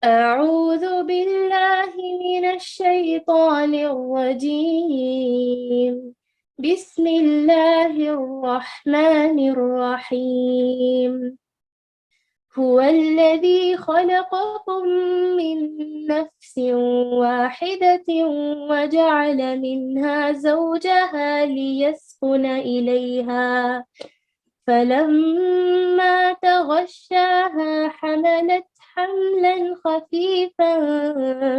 أعوذ بالله من الشيطان الرجيم. بسم الله الرحمن الرحيم. هو الذي خلقكم من نفس واحدة وجعل منها زوجها ليسكن إليها، فلما تغشاها حملت حملا خفيفا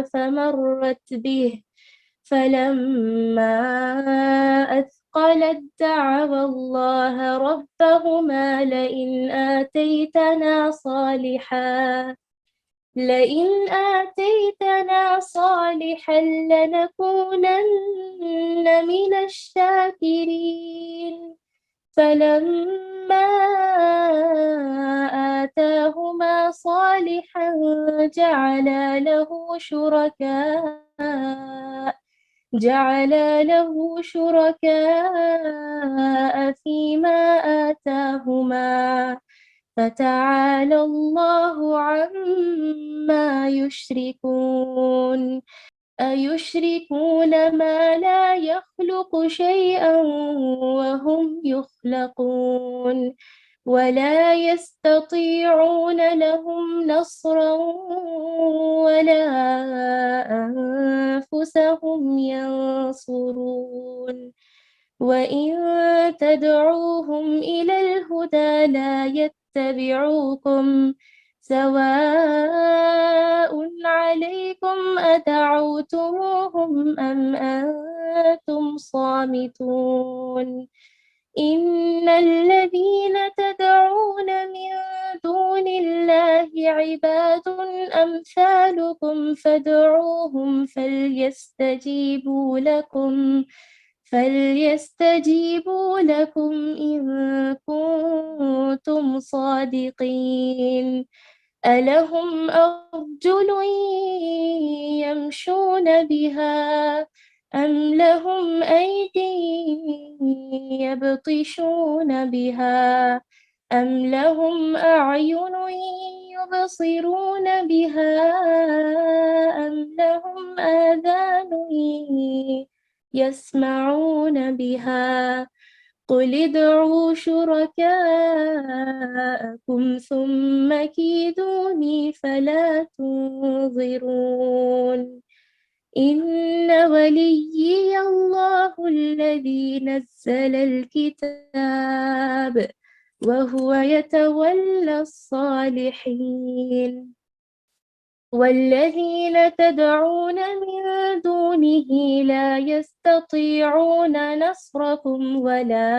فمرت به، فلما أثقلت دعوا الله ربهما لئن آتيتنا صالحا لنكونن من الشاكرين. فلما آتاهما صالحا جعلا له شركاء فيما آتاهما، فتعالى الله عما يشركون. أيشركون ما لا يخلق شيئا وهم يخلقون، ولا يستطيعون لهم نصرا ولا أنفسهم ينصرون. وإن تدعوهم إلى الهدى لا يتبعوكم، سواء عليكم أدعوتموهم أم أنتم صامتون. إن الذين تدعون من دون الله عباد أمثالكم فادعوهم فليستجيبوا لكم إن كنتم صادقين. ألهم أرجل يمشون بها أم لهم أيدي يبطشون بها أم لهم أعين يبصرون بها أم لهم آذان يسمعون بها. قل ادعوا شركاءكم ثم كيدوني فلا تنظرون. إن وليي الله الذي نزل الكتاب وهو يتولى الصالحين. والذين تدعون من دونه لا يستطيعون نصركم ولا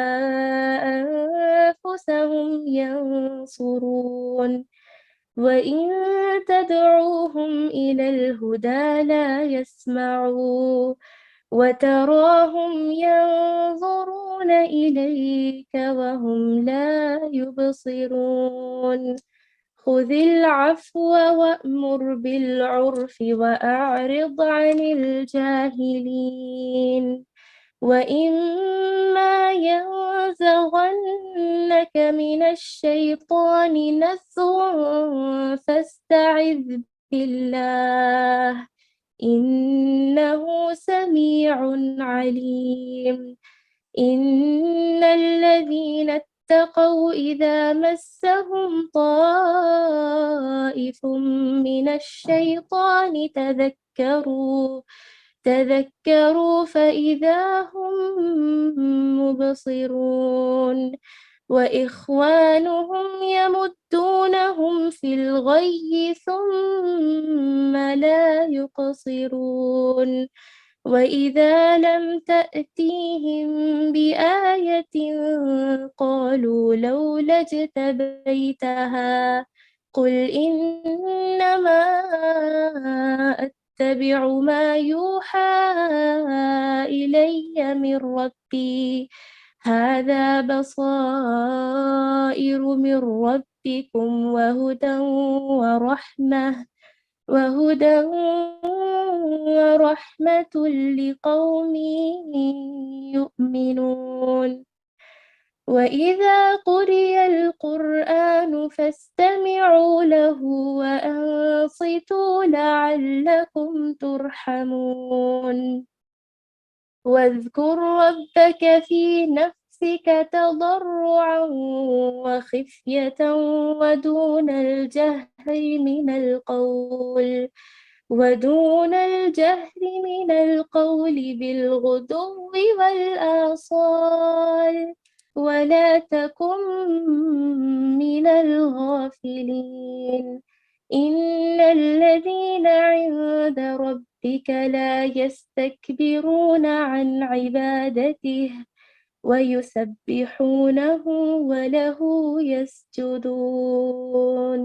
أنفسهم ينصرون. وإن تدعوهم إلى الهدى لا يسمعوا، وتراهم ينظرون إليك وهم لا يبصرون. خذ العفو وأمر بالعرف وأعرض عن الجاهلين. وإما ينزغنك من الشيطان نزغ فاستعذ بالله إنه سميع عليم. إن الذين اتقوا إذا مسهم طائف من الشيطان تذكروا فإذا هم مبصرون. وإخوانهم يمدونهم في الغي ثم لا يقصرون. وإذا لم تأتيهم بآية قالوا لولا اجتبيتها، قل إنما أتبع ما يوحى إلي من ربي، هذا بصائر من ربكم وهدى ورحمة لقوم يؤمنون. وَإِذَا قُرِئَ الْقُرْآنُ فَاسْتَمِعُوا لَهُ وَأَنصِتُوا لَعَلَّكُمْ تُرْحَمُونَ واذكر ربك في نفسك تضرعا وخفية ودون الجهر من القول بالغدو والآصال ولا تكن من الغافلين إن الذين عند ربك لا يستكبرون عن عبادته ويسبحونه وله يسجدون۔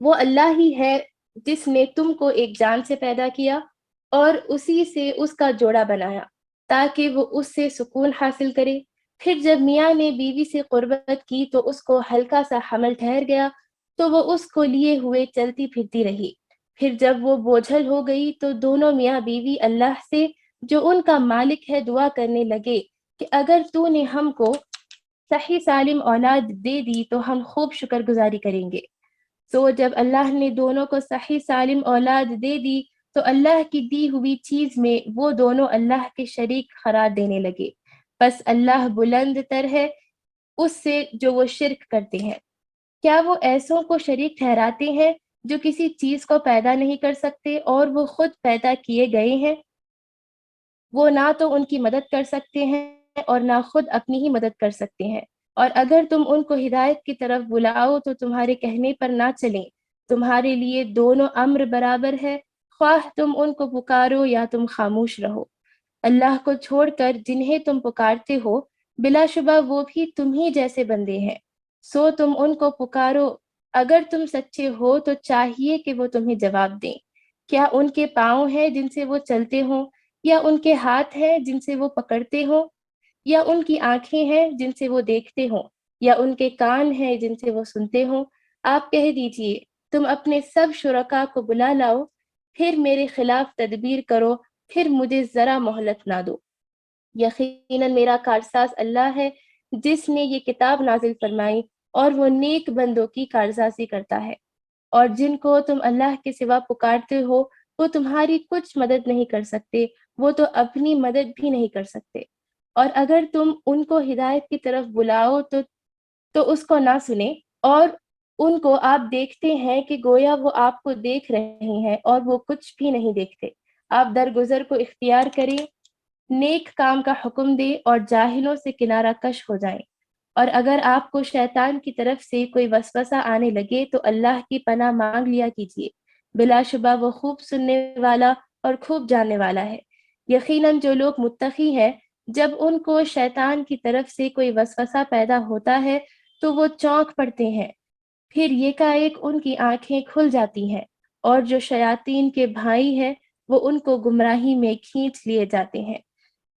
وہ اللہ ہی ہے جس نے تم کو ایک جان سے پیدا کیا اور اسی سے اس کا جوڑا بنایا تاکہ وہ اس سے سکون حاصل کرے۔ پھر جب میاں نے بیوی سے قربت کی تو اس کو ہلکا سا حمل ٹھہر گیا تو وہ اس کو لیے ہوئے چلتی پھرتی رہی۔ پھر جب وہ بوجھل ہو گئی تو دونوں میاں بیوی اللہ سے جو ان کا مالک ہے دعا کرنے لگے کہ اگر تو نے ہم کو صحیح سالم اولاد دے دی تو ہم خوب شکر گزاری کریں گے۔ سو جب اللہ نے دونوں کو صحیح سالم اولاد دے دی تو اللہ کی دی ہوئی چیز میں وہ دونوں اللہ کے شریک قرار دینے لگے، بس اللہ بلند تر ہے اس سے جو وہ شرک کرتے ہیں۔ کیا وہ ایسوں کو شریک ٹھہراتے ہیں جو کسی چیز کو پیدا نہیں کر سکتے اور وہ خود پیدا کیے گئے ہیں؟ وہ نہ تو ان کی مدد کر سکتے ہیں اور نہ خود اپنی ہی مدد کر سکتے ہیں، اور اگر تم ان کو ہدایت کی طرف بلاؤ تو تمہارے کہنے پر نہ چلیں۔ تمہارے لیے دونوں امر برابر ہے، خواہ تم ان کو پکارو یا تم خاموش رہو۔ اللہ کو چھوڑ کر جنہیں تم پکارتے ہو بلا شبہ وہ بھی تم ہی جیسے بندے ہیں، سو تم ان کو پکارو۔ اگر تم سچے ہو تو چاہیے کہ وہ تمہیں جواب دیں۔ کیا ان کے پاؤں ہیں جن سے وہ چلتے ہوں، یا ان کے ہاتھ ہیں جن سے وہ پکڑتے ہوں، یا ان کی آنکھیں ہیں جن سے وہ دیکھتے ہوں، یا ان کے کان ہیں جن سے وہ سنتے ہوں؟ آپ کہہ دیجئے تم اپنے سب شرکا کو بلا لاؤ، پھر میرے خلاف تدبیر کرو، پھر مجھے ذرا مہلت نہ دو۔ یقیناً میرا کارساز اللہ ہے جس نے یہ کتاب نازل فرمائی اور وہ نیک بندوں کی کارسازی کرتا ہے۔ اور جن کو تم اللہ کے سوا پکارتے ہو وہ تمہاری کچھ مدد نہیں کر سکتے، وہ تو اپنی مدد بھی نہیں کر سکتے۔ اور اگر تم ان کو ہدایت کی طرف بلاؤ تو اس کو نہ سنیں، اور ان کو آپ دیکھتے ہیں کہ گویا وہ آپ کو دیکھ رہے ہیں اور وہ کچھ بھی نہیں دیکھتے۔ آپ درگزر کو اختیار کریں، نیک کام کا حکم دیں اور جاہلوں سے کنارہ کش ہو جائیں۔ اور اگر آپ کو شیطان کی طرف سے کوئی وسوسہ آنے لگے تو اللہ کی پناہ مانگ لیا کیجیے، بلا شبہ وہ خوب سننے والا اور خوب جاننے والا ہے۔ یقیناً جو لوگ متقی ہیں جب ان کو شیطان کی طرف سے کوئی وسوسہ پیدا ہوتا ہے تو وہ چونک پڑتے ہیں، پھر یکایک ان کی آنکھیں کھل جاتی ہیں، اور جو شیاطین کے بھائی ہیں وہ ان کو گمراہی میں کھینچ لیے جاتے ہیں،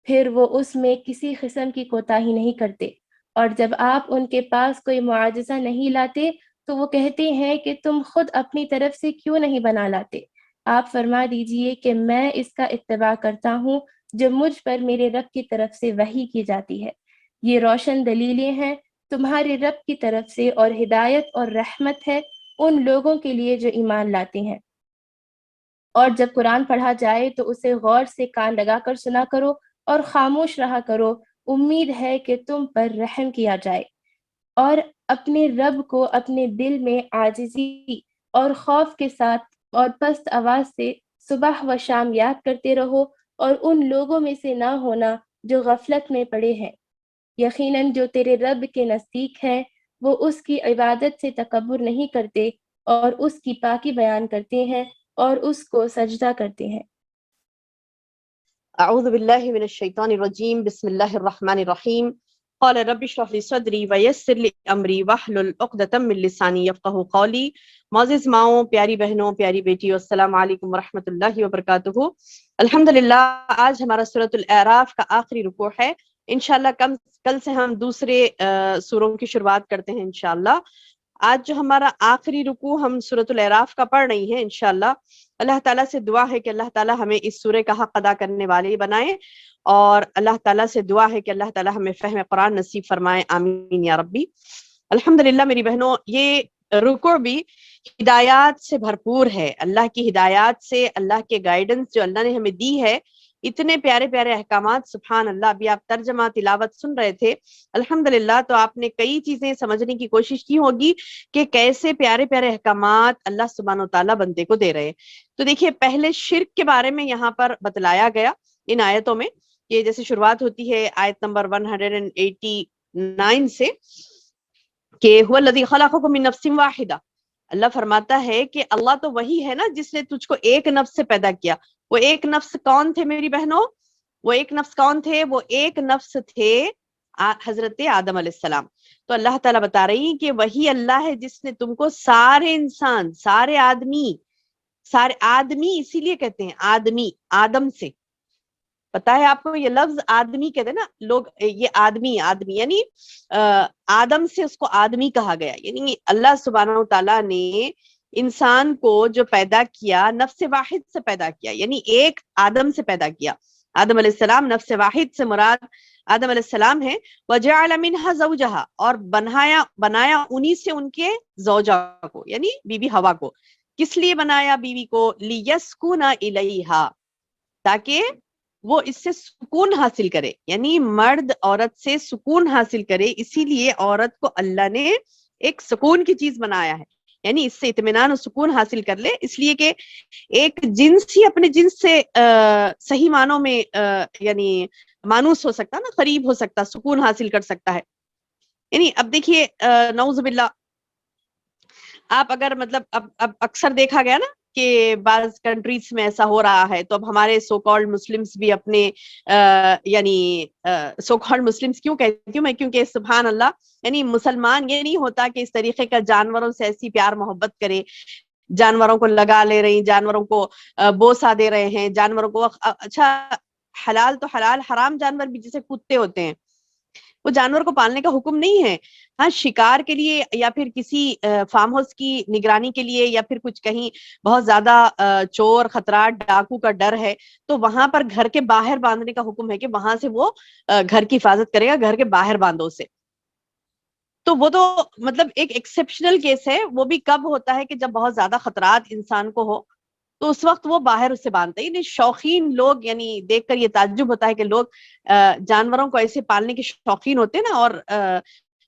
پھر وہ اس میں کسی قسم کی کوتاہی نہیں کرتے۔ اور جب آپ ان کے پاس کوئی معجزہ نہیں لاتے تو وہ کہتے ہیں کہ تم خود اپنی طرف سے کیوں نہیں بنا لاتے؟ آپ فرما دیجئے کہ میں اس کا اتباع کرتا ہوں جو مجھ پر میرے رب کی طرف سے وحی کی جاتی ہے۔ یہ روشن دلیلیں ہیں تمہارے رب کی طرف سے، اور ہدایت اور رحمت ہے ان لوگوں کے لیے جو ایمان لاتے ہیں۔ اور جب قرآن پڑھا جائے تو اسے غور سے کان لگا کر سنا کرو اور خاموش رہا کرو، امید ہے کہ تم پر رحم کیا جائے۔ اور اپنے رب کو اپنے دل میں عاجزی اور خوف کے ساتھ اور پست آواز سے صبح و شام یاد کرتے رہو، اور ان لوگوں میں سے نہ ہونا جو غفلت میں پڑے ہیں۔ یقیناً جو تیرے رب کے نزدیک ہے وہ اس کی عبادت سے تکبر نہیں کرتے اور اس کی پاکی بیان کرتے ہیں اور اس کو سجدہ کرتے ہیں۔ اعوذ باللہ من الشیطان الرجیم، بسم اللہ الرحمن الرحیم۔ قال رب اشرح لي صدری ویسر لي امری واحلل عقدۃ من لسانی یفقہوا قولی۔ معزز ماؤں، پیاری بہنوں، پیاری بیٹیوں، السلام علیکم ورحمۃ اللہ وبرکاتہ۔ الحمدللہ آج ہمارا سورۃ الاعراف کا آخری رکوع ہے۔ انشاءاللہ کل سے ہم دوسرے سوروں کی شروعات کرتے ہیں انشاءاللہ۔ آج جو ہمارا آخری رکوع ہم سورۃ الاعراف کا پڑھ رہی ہیں انشاءاللہ. اللہ تعالیٰ سے دعا ہے کہ اللہ تعالیٰ ہمیں اس سورہ کا حق ادا کرنے والے بنائے, اور اللہ تعالیٰ سے دعا ہے کہ اللہ تعالیٰ ہمیں فہم قرآن نصیب فرمائے, آمین یا ربی. الحمدللہ میری بہنوں, یہ رکوع بھی ہدایات سے بھرپور ہے. اللہ کی ہدایات سے, اللہ کے گائیڈنس جو اللہ نے ہمیں دی ہے, اتنے پیارے پیارے احکامات, سبحان اللہ. ابھی آپ ترجمہ تلاوت سن رہے تھے الحمدللہ, تو آپ نے کئی چیزیں سمجھنے کی کوشش کی ہوگی کہ کیسے پیارے پیارے احکامات اللہ سبحانہ و تعالیٰ بندے کو دے رہے. تو دیکھیے, پہلے شرک کے بارے میں یہاں پر بتلایا گیا ان آیتوں میں, کہ جیسے شروعات ہوتی ہے آیت نمبر 189 سے, کہ هو الذی خلقکم من نفس واحدہ. اللہ فرماتا ہے کہ اللہ تو وہی ہے نا جس نے تجھ کو ایک نفس سے پیدا کیا. وہ ایک نفس کون تھے میری بہنوں؟ وہ ایک نفس کون تھے؟ وہ ایک نفس تھے حضرت آدم علیہ السلام. تو اللہ تعالیٰ بتا رہی ہیں کہ وہی اللہ ہے جس نے تم کو سارے انسان, سارے آدمی اسی لیے کہتے ہیں آدمی, آدم سے. پتا ہے آپ کو یہ لفظ آدمی کہتے ہیں نا لوگ, یہ آدمی یعنی آدم سے اس کو آدمی کہا گیا. یعنی اللہ سبحانہ و تعالیٰ نے انسان کو جو پیدا کیا نفس واحد سے پیدا کیا, یعنی ایک آدم سے پیدا کیا. آدم علیہ السلام, نفس واحد سے مراد آدم علیہ السلام ہے. وَجَعَلَ مِنْهَا زَوْجَهَا, اور بنایا انہی سے ان کے زوجہ کو, یعنی بی بی ہوا کو. کس لیے بنایا بیوی کو؟ لِيَسْكُنَ إِلَيْهَا, تاکہ وہ اس سے سکون حاصل کرے, یعنی مرد عورت سے سکون حاصل کرے. اسی لیے عورت کو اللہ نے ایک سکون کی چیز بنایا ہے, یعنی اس سے اطمینان و سکون حاصل کر لے. اس لیے کہ ایک جنس ہی اپنے جنس سے صحیح معنوں میں یعنی مانوس ہو سکتا نا, قریب ہو سکتا, سکون حاصل کر سکتا ہے. یعنی اب دیکھیے نعوذ باللہ, آپ اگر مطلب اب اکثر دیکھا گیا نا کہ بعض کنٹریز میں ایسا ہو رہا ہے, تو اب ہمارے سو کالڈ مسلمز بھی اپنے یعنی سو کالڈ مسلمز کیوں کہتی ہوں میں, کیونکہ سبحان اللہ, یعنی مسلمان یہ نہیں ہوتا کہ اس طریقے کا جانوروں سے ایسی پیار محبت کرے, جانوروں کو لگا لے رہی, جانوروں کو بوسا دے رہے ہیں, جانوروں کو اچھا حلال تو حلال, حرام جانور بھی جیسے کتے ہوتے ہیں, وہ جانور کو پالنے کا حکم نہیں ہے. ہاں, شکار کے لیے یا پھر کسی فارم ہاؤس کی نگرانی کے لیے, یا پھر کچھ کہیں بہت زیادہ چور خطرات ڈاکو کا ڈر ہے, تو وہاں پر گھر کے باہر باندھنے کا حکم ہے کہ وہاں سے وہ گھر کی حفاظت کرے گا, گھر کے باہر باندھو اسے. تو وہ تو مطلب ایک ایکسیپشنل کیس ہے. وہ بھی کب ہوتا ہے کہ جب بہت زیادہ خطرات انسان کو ہو, تو اس وقت وہ باہر اسے باندھتے ہیں. یعنی شوقین لوگ, یعنی دیکھ کر یہ تعجب ہوتا ہے کہ لوگ جانوروں کو ایسے پالنے کے شوقین ہوتے ہیں نا, اور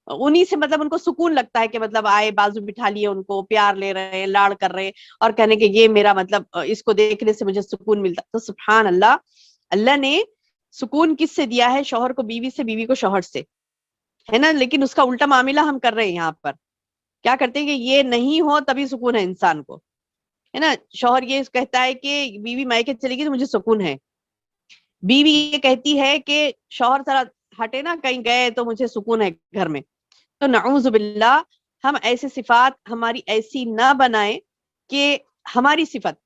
انہی سے مطلب ان کو سکون لگتا ہے کہ مطلب آئے بازو بٹھا لیے, ان کو پیار لے رہے ہیں, لاڑ کر رہے ہیں, اور کہنے کہ یہ میرا مطلب اس کو دیکھنے سے مجھے سکون ملتا. تو سبحان اللہ, اللہ نے سکون کس سے دیا ہے؟ شوہر کو بیوی سے, بیوی کو شوہر سے, ہے نا. لیکن اس کا الٹا معاملہ ہم کر رہے ہیں یہاں پر. کیا کرتے ہیں کہ یہ نہیں ہو تبھی سکون ہے انسان کو, ہے نا. شوہر یہ کہتا ہے کہ بیوی مائکے چلے گی تو مجھے سکون ہے, بیوی یہ کہتی ہے کہ شوہر ذرا ہٹے نا, کہیں گئے تو مجھے سکون ہے گھر میں. تو نعوذ باللہ, ہم ایسے صفات ہماری ایسی نہ بنائیں کہ ہماری صفت,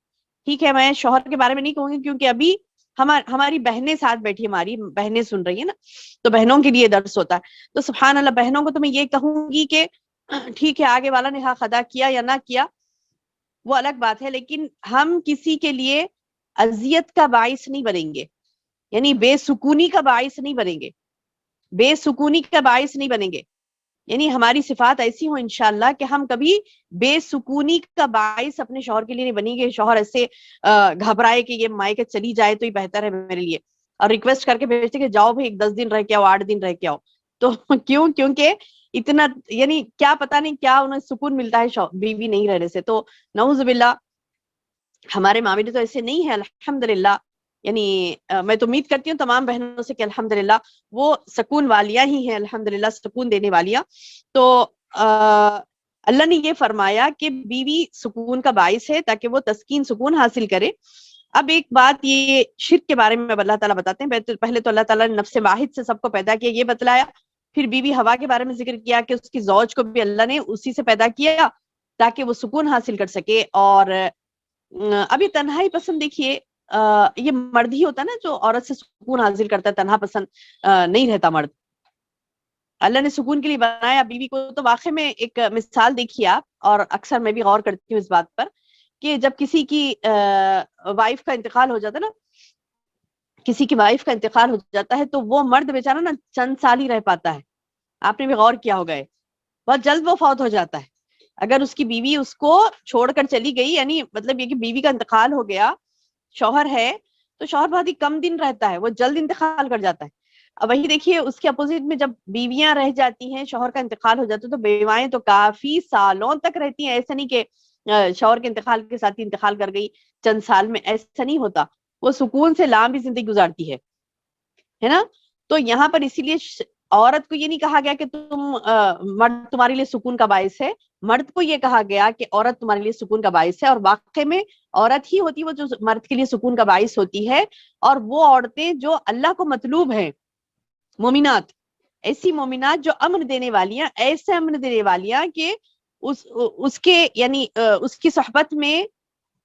ٹھیک ہے میں شوہر کے بارے میں نہیں کہوں گی کیونکہ ابھی ہماری بہنیں ساتھ بیٹھی, ہماری بہنیں سن رہی ہیں نا, تو بہنوں کے لیے درس ہوتا ہے. تو سبحان اللہ, بہنوں کو تو میں یہ کہوں گی کہ ٹھیک ہے آگے والا نے حق ادا کیا یا نہ کیا وہ الگ بات ہے, لیکن ہم کسی کے لیے اذیت کا باعث نہیں بنیں گے, یعنی بے سکونی کا باعث نہیں بنیں گے, بے سکونی کا باعث نہیں بنیں گے. یعنی ہماری صفات ایسی ہوں انشاءاللہ کہ ہم کبھی بے سکونی کا باعث اپنے شوہر کے لیے نہیں بنیں گے. شوہر ایسے گھبرائے کہ یہ مائکے چلی جائے تو ہی بہتر ہے میرے لیے, اور ریکویسٹ کر کے بھیجتے کہ جاؤ بھائی 10 دن رہ کے آؤ, 8 دن رہ کے آؤ. تو کیوں؟ کیونکہ اتنا یعنی کیا پتا نہیں کیا انہیں سکون ملتا ہے بیوی نہیں رہنے سے. تو نعوذ باللہ, ہمارے معاملے تو ایسے نہیں ہے الحمدللہ. یعنی میں تو امید کرتی ہوں تمام بہنوں سے کہ الحمدللہ وہ سکون والیاں ہی ہیں, الحمدللہ سکون دینے والیاں. تو اللہ نے یہ فرمایا کہ بیوی سکون کا باعث ہے تاکہ وہ تسکین سکون حاصل کرے. اب ایک بات یہ شرک کے بارے میں اللہ تعالیٰ بتاتے ہیں. پہلے تو اللہ تعالیٰ نے نفس واحد سے سب کو پیدا کیا, یہ بتلایا. پھر بیوی ہوا کے بارے میں ذکر کیا کہ اس کی زوج کو بھی اللہ نے اسی سے پیدا کیا تاکہ وہ سکون حاصل کر سکے. اور ابھی تنہائی پسند دیکھیے, یہ مرد ہی ہوتا ہے نا جو عورت سے سکون حاصل کرتا ہے, تنہا پسند نہیں رہتا مرد. اللہ نے سکون کے لیے بنایا بیوی کو. تو واقع میں ایک مثال دیکھیے آپ, اور اکثر میں بھی غور کرتی ہوں اس بات پر, کہ جب کسی کی وائف کا انتقال ہو جاتا ہے نا, کسی کی وائف کا انتقال ہو جاتا ہے, تو وہ مرد بیچارہ نا چند سال ہی رہ پاتا ہے. آپ نے بھی غور کیا ہوگا, بہت جلد وہ فوت ہو جاتا ہے. اگر اس کی بیوی اس کو چھوڑ کر چلی گئی, یعنی مطلب یہ کہ بیوی کا انتقال ہو گیا, شوہر ہے تو شوہر بہت ہی کم دن رہتا ہے, وہ جلد انتقال کر جاتا ہے. اب وہی دیکھیے اس کے اپوزٹ میں جب بیویاں رہ جاتی ہیں, شوہر کا انتقال ہو جاتا ہے, تو بیوائیں تو کافی سالوں تک رہتی ہیں. ایسا نہیں کہ شوہر کے انتقال کے ساتھ ہی انتقال کر گئی چند سال میں, ایسا نہیں ہوتا. وہ سکون سے لمبی زندگی گزارتی ہے نا. تو یہاں پر اسی لیے عورت کو یہ نہیں کہا گیا کہ تم مرد تمہارے لیے سکون کا باعث ہے, مرد کو یہ کہا گیا کہ عورت تمہارے لیے سکون کا باعث ہے. اور واقع میں عورت ہی ہوتی ہے وہ جو مرد کے لیے سکون کا باعث ہوتی ہے. اور وہ عورتیں جو اللہ کو مطلوب ہیں, مومنات, ایسی مومنات جو امن دینے والیاں, ایسے امن دینے والیاں کہ اس کے یعنی اس کی صحبت میں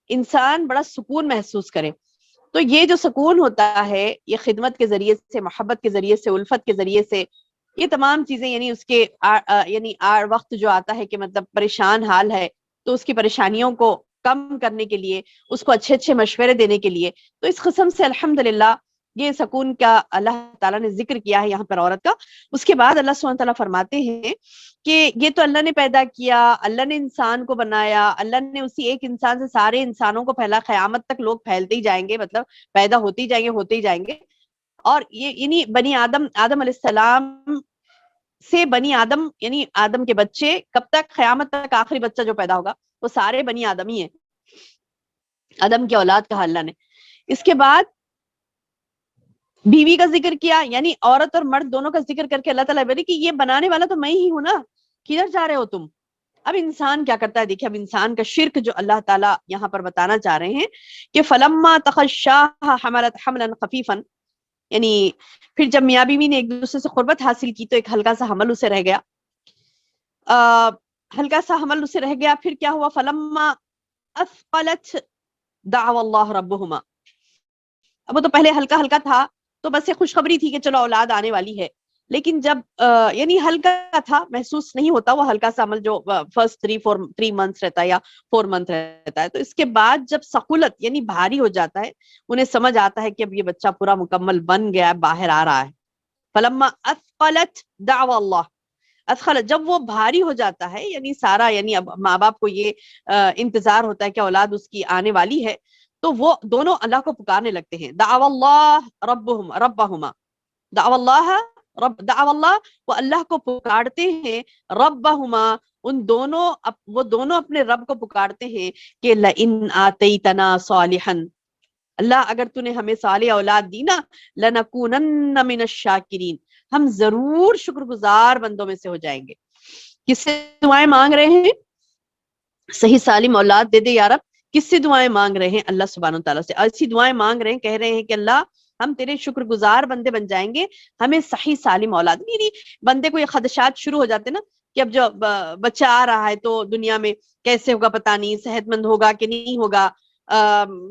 انسان بڑا سکون محسوس کرے. تو یہ جو سکون ہوتا ہے یہ خدمت کے ذریعے سے, محبت کے ذریعے سے, الفت کے ذریعے سے, یہ تمام چیزیں یعنی اس کے یعنی وقت جو آتا ہے کہ مطلب پریشان حال ہے, تو اس کی پریشانیوں کو کم کرنے کے لیے, اس کو اچھے اچھے مشورے دینے کے لیے, تو اس قسم سے الحمدللہ یہ سکون کا اللہ تعالیٰ نے ذکر کیا ہے یہاں پر عورت کا. اس کے بعد اللہ سبحانہ تعالیٰ فرماتے ہیں کہ یہ تو اللہ نے پیدا کیا, اللہ نے انسان کو بنایا, اللہ نے اسی ایک انسان سے سارے انسانوں کو پھیلا, قیامت تک لوگ پھیلتے ہی جائیں گے, مطلب پیدا ہوتے ہی جائیں گے, ہوتے ہی جائیں گے. اور یہ یعنی بنی آدم علیہ السلام سے بنی آدم یعنی آدم کے بچے کب تک, قیامت تک آخری بچہ جو پیدا ہوگا وہ سارے بنی آدم ہی ہیں, آدم کی اولاد کہا اللہ نے. اس کے بعد بیوی کا ذکر کیا, یعنی عورت اور مرد دونوں کا ذکر کر کے اللہ تعالیٰ بولے کہ یہ بنانے والا تو میں ہی ہوں نا, کدھر جا رہے ہو تم. اب انسان کیا کرتا ہے, دیکھیں اب انسان کا شرک جو اللہ تعالیٰ یہاں پر بتانا چاہ رہے ہیں کہ فلما تخشاها حملت حملا خفیفا, یعنی پھر جب میاں بیوی نے ایک دوسرے سے قربت حاصل کی تو ایک ہلکا سا حمل اسے رہ گیا, ہلکا سا حمل اسے رہ گیا. پھر کیا ہوا, فلما اثقلت دعوا اللہ ربہما, اب وہ تو پہلے ہلکا ہلکا تھا تو بس یہ خوشخبری تھی کہ چلو اولاد آنے والی ہے, لیکن جب یعنی ہلکا تھا, محسوس نہیں ہوتا وہ ہلکا سا عمل جو فرسٹ 3 months رہتا ہے یا 4 month رہتا ہے, تو اس کے بعد جب ثقلت یعنی بھاری ہو جاتا ہے, انہیں سمجھ آتا ہے کہ اب یہ بچہ پورا مکمل بن گیا ہے, باہر آ رہا ہے. فلما اثقلت دعوا اللہ, اثقلت جب وہ بھاری ہو جاتا ہے, یعنی سارا یعنی اب ماں باپ کو یہ انتظار ہوتا ہے کہ اولاد اس کی آنے والی ہے, تو وہ دونوں اللہ کو پکارنے لگتے ہیں. دعوا اللہ ربہما, دعوا اللہ, وہ اللہ کو پکارتے ہیں, ربہما, ان دونوں وہ دونوں اپنے رب کو پکارتے ہیں کہ لئن آتیتنا صالحا, اللہ اگر تو نے ہمیں صالح اولاد دی نا, لنکونن من الشاکرین, ہم ضرور شکر گزار بندوں میں سے ہو جائیں گے. کس سے دعائیں مانگ رہے ہیں, صحیح سالم اولاد دے دے یا رب. کس سے دعائیں مانگ رہے ہیں, اللہ سبحانہ تعالیٰ سے. ایسی دعائیں مانگ رہے ہیں, کہہ رہے ہیں کہ اللہ ہم تیرے شکر گزار بندے بن جائیں گے, ہمیں صحیح سالم اولاد. نہیں بندے کو یہ خدشات شروع ہو جاتے نا کہ اب جو بچہ آ رہا ہے تو دنیا میں کیسے ہوگا پتہ نہیں, صحت مند ہوگا کہ نہیں ہوگا,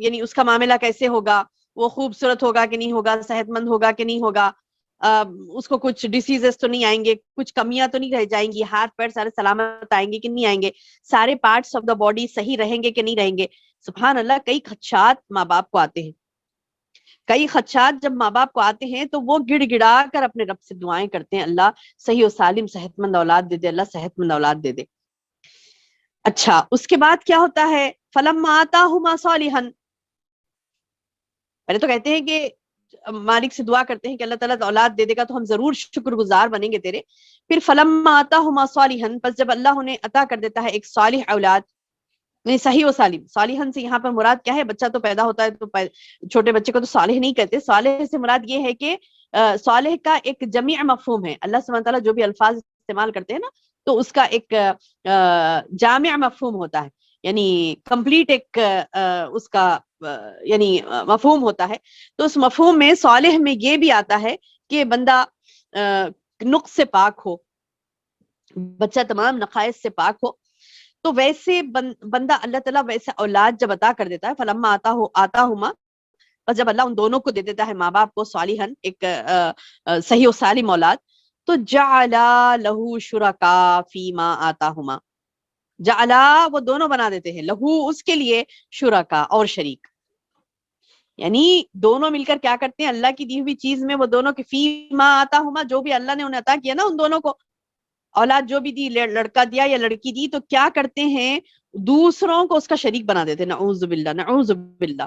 یعنی اس کا معاملہ کیسے ہوگا, وہ خوبصورت ہوگا کہ نہیں ہوگا, صحت مند ہوگا کہ نہیں ہوگا, اس کو کچھ ڈیسیزز تو نہیں آئیں گے, کچھ کمیاں تو نہیں رہ جائیں گی, ہاتھ پیر سارے سلامت آئیں گے کہ نہیں آئیں گے, سارے پارٹس آف دا باڈی صحیح رہیں گے کہ نہیں رہیں گے. سبحان اللہ, کئی خدشات ماں باپ کو آتے ہیں, کئی خدشات جب ماں باپ کو آتے ہیں تو وہ گڑ گڑا کر اپنے رب سے دعائیں کرتے ہیں, اللہ صحیح و سالم صحت مند اولاد دے دے, اللہ صحت مند اولاد دے دے. اچھا اس کے بعد کیا ہوتا ہے, فلما آتاہما صالحا, پہلے تو کہتے ہیں کہ مالک سے دعا کرتے ہیں کہ اللہ تعالیٰ اولاد دے دے گا تو ہم ضرور شکر گزار بنیں گے تیرے. پھر فلما آتاہما صالحا, پس جب اللہ انہیں عطا کر دیتا ہے ایک صالح اولاد, نہیں صحیح و سالم, صالحن سے یہاں پر مراد کیا ہے, بچہ تو پیدا ہوتا ہے تو چھوٹے بچے کو تو صالح نہیں کہتے, صالح سے مراد یہ ہے کہ صالح کا ایک جمیع مفہوم ہے. اللہ سبحانہ تعالیٰ جو بھی الفاظ استعمال کرتے ہیں نا تو اس کا ایک جامع مفہوم ہوتا ہے, یعنی کمپلیٹ ایک اس کا یعنی مفہوم ہوتا ہے. تو اس مفہوم میں صالح میں یہ بھی آتا ہے کہ بندہ نقص سے پاک ہو, بچہ تمام نقائص سے پاک ہو. تو ویسے بندہ اللہ تعالیٰ ویسے اولاد جب عطا کر دیتا ہے, فلما آتاہما, اور جب اللہ ان دونوں کو دے دیتا ہے ماں باپ کو صالحن ایک صحیح و سالم اولاد, تو جعلا لہو شرکا فیما آتاہما، جعلا وہ دونوں بنا دیتے ہیں، لہو اس کے لیے، شرکا اور شریک، یعنی دونوں مل کر کیا کرتے ہیں، اللہ کی دی ہوئی چیز میں وہ دونوں کے فیما آتاہما، جو بھی اللہ نے انہیں عطا کیا نا ان دونوں کو، اولاد جو بھی دی، لڑکا دیا یا لڑکی دی، تو کیا کرتے ہیں دوسروں کو اس کا شریک بنا دیتے ہیں، نعوذ باللہ نعوذ باللہ۔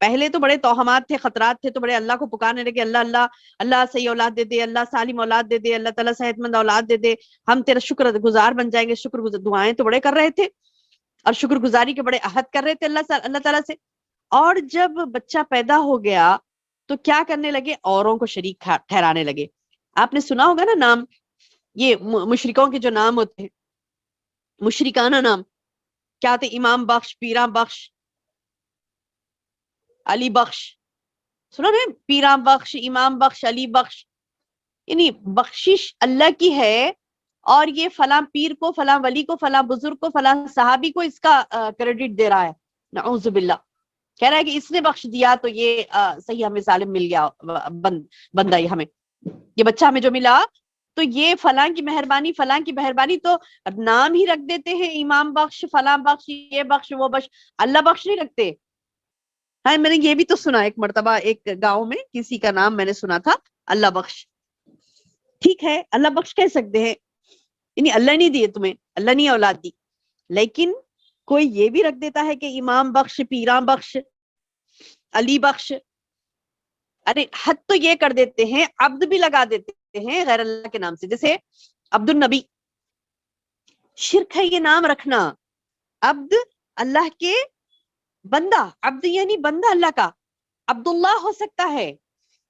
پہلے تو بڑے توہمات تھے، خطرات تھے، تو بڑے اللہ کو پکارنے لگے، اللہ اللہ اللہ صحیح اولاد دے دے، اللہ سالم اولاد دے دے، اللہ تعالیٰ صحت مند اولاد دے دے، ہم تیرا شکر گزار بن جائیں گے، شکر گزار دعائیں تو بڑے کر رہے تھے اور شکر گزاری کے بڑے عہد کر رہے تھے اللہ تعالیٰ سے، اور جب بچہ پیدا ہو گیا تو کیا کرنے لگے، اوروں کو شریک ٹھہرانے لگے۔ آپ نے سنا ہوگا نا نام، یہ مشرکوں کے جو نام ہوتے ہیں، مشرکانہ نام کیا تھے، امام بخش، پیراں بخش، علی بخش، سنو نا، پیراں بخش، امام بخش، علی بخش، یعنی بخشش اللہ کی ہے، اور یہ فلاں پیر کو، فلاں ولی کو، فلاں بزرگ کو، فلاں صحابی کو اس کا کریڈٹ دے رہا ہے، نعوذ باللہ، کہہ رہا ہے کہ اس نے بخش دیا تو یہ صحیح ہمیں سالم مل گیا، بندہ یہ ہمیں، یہ بچہ ہمیں جو ملا تو یہ فلاں کی مہربانی، فلاں کی مہربانی، تو نام ہی رکھ دیتے ہیں، امام بخش، فلاں بخش، یہ بخش، وہ بخش، اللہ بخش نہیں رکھتے۔ ہاں میں نے یہ بھی تو سنا، ایک مرتبہ ایک گاؤں میں کسی کا نام میں نے سنا تھا اللہ بخش، ٹھیک ہے اللہ بخش کہہ سکتے ہیں، یعنی اللہ نہیں دیے تمہیں، اللہ نہیں اولاد دی، لیکن کوئی یہ بھی رکھ دیتا ہے کہ امام بخش، پیراں بخش، علی بخش، ارے حد تو یہ کر دیتے ہیں، عبد بھی لگا دیتے ہیں غیر اللہ کے نام سے، جیسے عبد النبی، شرک ہے یہ نام رکھنا، عبد اللہ کے بندہ، عبد یعنی بندہ اللہ کا، عبداللہ ہو سکتا ہے،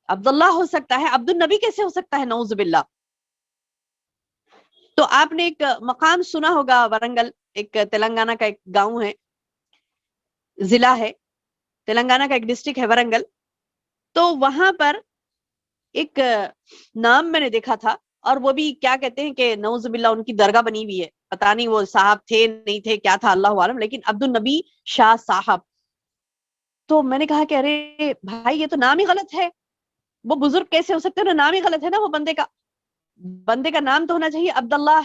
عبداللہ ہو سکتا ہے، عبد النبی کیسے ہو سکتا ہے، نعوذ باللہ۔ تو آپ نے ایک مقام سنا ہوگا، ورنگل، ایک تلنگانہ کا ایک گاؤں ہے، ضلع ہے، تلنگانہ کا ایک ڈسٹرکٹ ہے ورنگل، تو وہاں پر ایک نام میں نے دیکھا تھا، اور وہ بھی کیا کہتے ہیں کہ نعوذ باللہ ان کی درگاہ بنی ہوئی ہے، پتہ نہیں وہ صاحب تھے نہیں تھے، کیا تھا اللہ عالم، لیکن عبد النبی شاہ صاحب۔ تو میں نے کہا کہ ارے بھائی یہ تو نام ہی غلط ہے، وہ بزرگ کیسے ہو سکتے ہیں، نام ہی غلط ہے نا، وہ بندے کا نام تو ہونا چاہیے عبداللہ،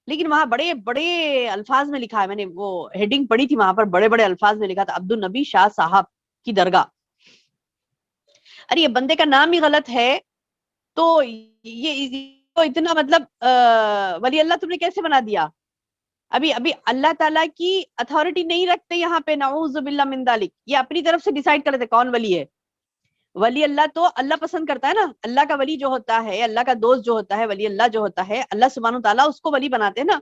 لیکن وہاں بڑے بڑے الفاظ میں لکھا ہے، میں نے وہ ہیڈنگ پڑھی تھی، وہاں پر بڑے بڑے الفاظ میں لکھا تھا عبد النبی شاہ صاحب کی درگاہ۔ ارے یہ بندے کا نام ہی غلط ہے، تو یہ اتنا مطلب ولی اللہ تم نے کیسے بنا دیا؟ ابھی اللہ تعالیٰ کی اتھارٹی نہیں رکھتے یہاں پہ، نعوذ باللہ من ذالک، یہ اپنی طرف سے ڈیسائیڈ کر لیتے کون ولی ہے۔ ولی اللہ تو اللہ پسند کرتا ہے نا، اللہ کا ولی جو ہوتا ہے، اللہ کا دوست جو ہوتا ہے، ولی اللہ جو ہوتا ہے، اللہ سبحانہ وتعالیٰ اس کو ولی بناتے ہیں نا۔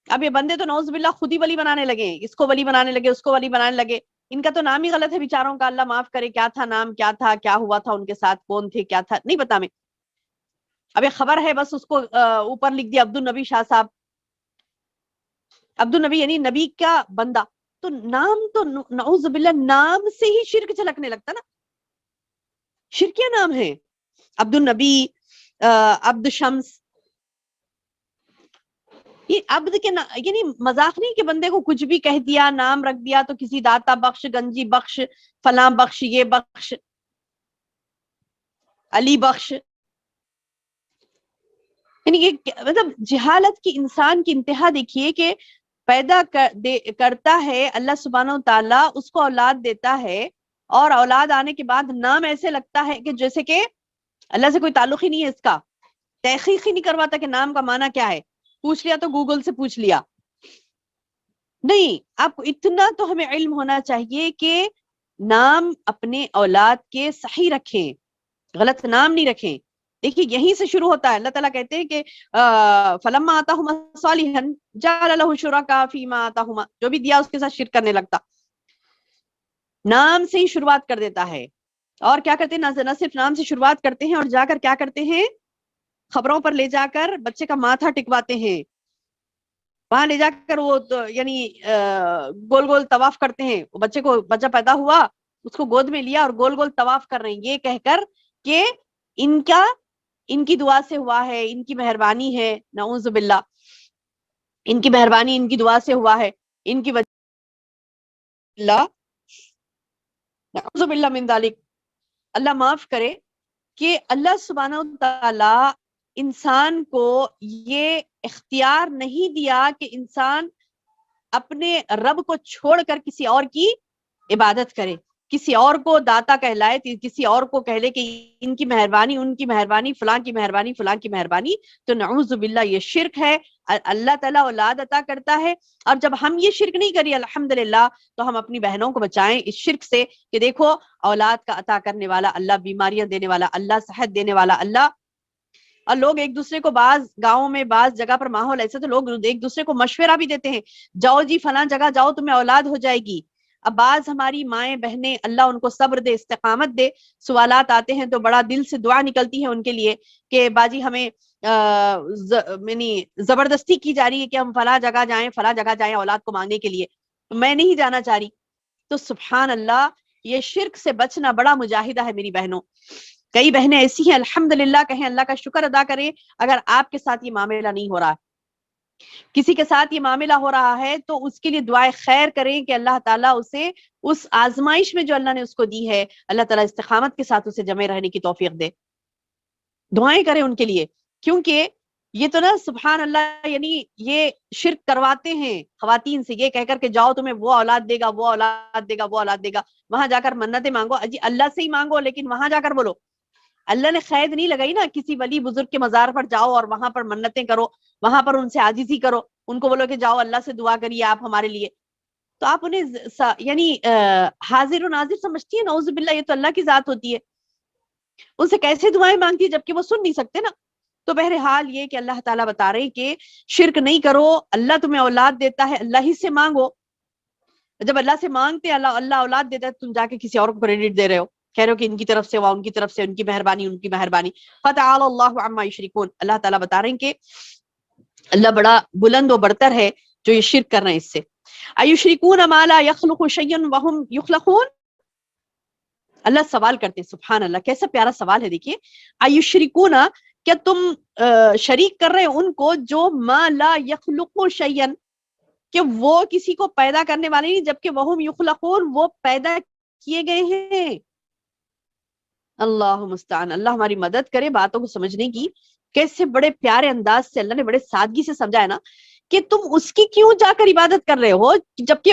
اب یہ بندے تو نعوذ باللہ خود ہی ولی بنانے لگے، اس کو ولی بنانے لگے، اس کو ولی بنانے لگے، ان کا تو نام ہی غلط ہے بیچاروں کا، اللہ معاف کرے، کیا تھا نام، کیا تھا، کیا ہوا تھا ان کے ساتھ، کون تھے، کیا تھا نہیں پتا میں، اب یہ خبر ہے بس اس کو اوپر لکھ دیا عبد النبی شاہ صاحب، عبد النبی یعنی نبی کا بندہ، تو نام تو نعوذ باللہ نام سے ہی شرک جھلکنے لگتا نا، شرکیہ نام ہے، عبد النبی، عبد شمس، یہ عبد کے یعنی مذاق نہیں کہ بندے کو کچھ بھی کہہ دیا، نام رکھ دیا، تو کسی داتا بخش، گنجی بخش، فلاں بخش، یہ بخش، علی بخش، یعنی یہ مطلب جہالت کی انسان کی انتہا دیکھیے کہ پیدا کرتا ہے اللہ سبحانہ و تعالیٰ، اس کو اولاد دیتا ہے، اور اولاد آنے کے بعد نام ایسے لگتا ہے کہ جیسے کہ اللہ سے کوئی تعلق ہی نہیں ہے، اس کا تحقیق ہی نہیں کرواتا کہ نام کا معنی کیا ہے، پوچھ لیا تو گوگل سے پوچھ لیا، نہیں، آپ کو اتنا تو ہمیں علم ہونا چاہیے کہ نام اپنے اولاد کے صحیح رکھیں، غلط نام نہیں رکھیں۔ دیکھیے یہیں سے شروع ہوتا ہے، اللہ تعالیٰ کہتے ہیں کہ فَلَمَّا آتَاهُمَا صَالِحًا جَعَلَ لَهُ شُرَكَاءَ فِيمَا آتَاهُمَا، جو بھی دیا اس کے ساتھ شرک کرنے لگتا، نام سے ہی شروعات کر دیتا ہے، اور کیا کرتے ہیں، نہ صرف نام سے شروعات کرتے ہیں، اور جا کر کیا کرتے ہیں، خبروں پر لے جا کر بچے کا ماتھا ٹکواتے ہیں، وہاں لے جا کر وہ یعنی گول گول طواف کرتے ہیں، بچہ پیدا ہوا، اس کو گود میں لیا اور گول گول طواف کر رہے ہیں، یہ کہہ کر کہ ان کی دعا سے ہوا ہے، ان کی مہربانی ہے، نعوذ باللہ، ان کی مہربانی، ان کی دعا سے ہوا ہے، ان کی وجہ اللہ، نعوذ باللہ من ذالک، اللہ معاف کرے، کہ اللہ سبحانہ و تعالی انسان کو یہ اختیار نہیں دیا کہ انسان اپنے رب کو چھوڑ کر کسی اور کی عبادت کرے، کسی اور کو داتا کہلائے، کسی اور کو کہہ لے کہ ان کی مہربانی، ان کی مہربانی، فلاں کی مہربانی، فلاں کی مہربانی. تو نعوذ باللہ یہ شرک ہے. اللہ تعالیٰ اولاد عطا کرتا ہے، اور جب ہم یہ شرک نہیں کریے الحمدللہ تو ہم اپنی بہنوں کو بچائیں اس شرک سے کہ دیکھو اولاد کا عطا کرنے والا اللہ، بیماریاں دینے والا اللہ، صحت دینے والا اللہ. اور لوگ ایک دوسرے کو بعض گاؤں میں بعض جگہ پر ماحول ایسے تو لوگ ایک دوسرے کو مشورہ بھی دیتے ہیں، جاؤ جی فلاں جگہ جاؤ تمہیں اولاد ہو جائے گی. اب بعض ہماری مائیں بہنیں اللہ ان کو صبر دے، استقامت دے، سوالات آتے ہیں تو بڑا دل سے دعا نکلتی ہے ان کے لیے کہ باجی ہمیں یعنی زبردستی کی جا رہی ہے کہ ہم فلاں جگہ جائیں، فلاں جگہ جائیں اولاد کو مانگنے کے لیے، میں نہیں جانا چاہ رہی. تو سبحان اللہ یہ شرک سے بچنا بڑا مجاہدہ ہے میری بہنوں. کئی بہنیں ایسی ہیں الحمدللہ کہیں اللہ کا شکر ادا کریں اگر آپ کے ساتھ یہ معاملہ نہیں ہو رہا ہے. کسی کے ساتھ یہ معاملہ ہو رہا ہے تو اس کے لیے دعائیں خیر کریں کہ اللہ تعالیٰ اسے اس آزمائش میں جو اللہ نے اس کو دی ہے اللہ تعالیٰ استقامت کے ساتھ اسے جمے رہنے کی توفیق دے. دعائیں کریں ان کے لیے، کیونکہ یہ تو نا سبحان اللہ یعنی یہ شرک کرواتے ہیں خواتین سے یہ کہہ کر کے جاؤ تمہیں وہ اولاد دے گا، وہ اولاد دے گا، وہ اولاد دے گا. وہاں جا کر منتیں مانگو، جی اللہ سے ہی مانگو لیکن وہاں جا کر بولو. اللہ نے قید نہیں لگائی نا کسی ولی بزرگ کے مزار پر جاؤ اور وہاں پر منتیں کرو، وہاں پر ان سے عاجزی کرو، ان کو بولو کہ جاؤ اللہ سے دعا کریے آپ ہمارے لیے. تو آپ انہیں یعنی حاضر و ناظر سمجھتی ہیں؟ نعوذ باللہ یہ تو اللہ کی ذات ہوتی ہے، ان سے کیسے دعائیں مانگتی ہے جبکہ وہ سن نہیں سکتے نا. تو بہرحال یہ کہ اللہ تعالیٰ بتا رہے ہیں کہ شرک نہیں کرو، اللہ تمہیں اولاد دیتا ہے اللہ ہی سے مانگو. جب اللہ سے مانگتے اللہ اولاد دیتا ہے تم جا کے کسی اور کو کریڈٹ دے رہے ہو، کہہ رہے ہو کہ ان کی طرف سے ان کی طرف سے ان کی مہربانی، ان کی مہربانی. فتعالی اللہ عما یشرکون. اللہ تعالیٰ بتا رہے ہیں کہ اللہ بڑا بلند و برتر ہے جو یہ شرک کر رہے ہیں اس سے. ایشرکون ما لا یخلق شیئا وهم یخلقون. اللہ سوال کرتے ہیں، سبحان اللہ کیسا پیارا سوال ہے. دیکھیے ایشرکون، کیا تم شریک کر رہے ہیں ان کو جو ما لا یخلق شیئا کہ وہ کسی کو پیدا کرنے والے نہیں جبکہ وہم یخلقون وہ پیدا کیے گئے ہیں. اللہ مستعان. اللہ ہماری مدد کرے باتوں کو سمجھنے کی. کیسے بڑے پیارے انداز سے اللہ نے بڑے سادگی سے سمجھایا نا کہ تم اس کی کیوں جا کر عبادت کر رہے ہو جبکہ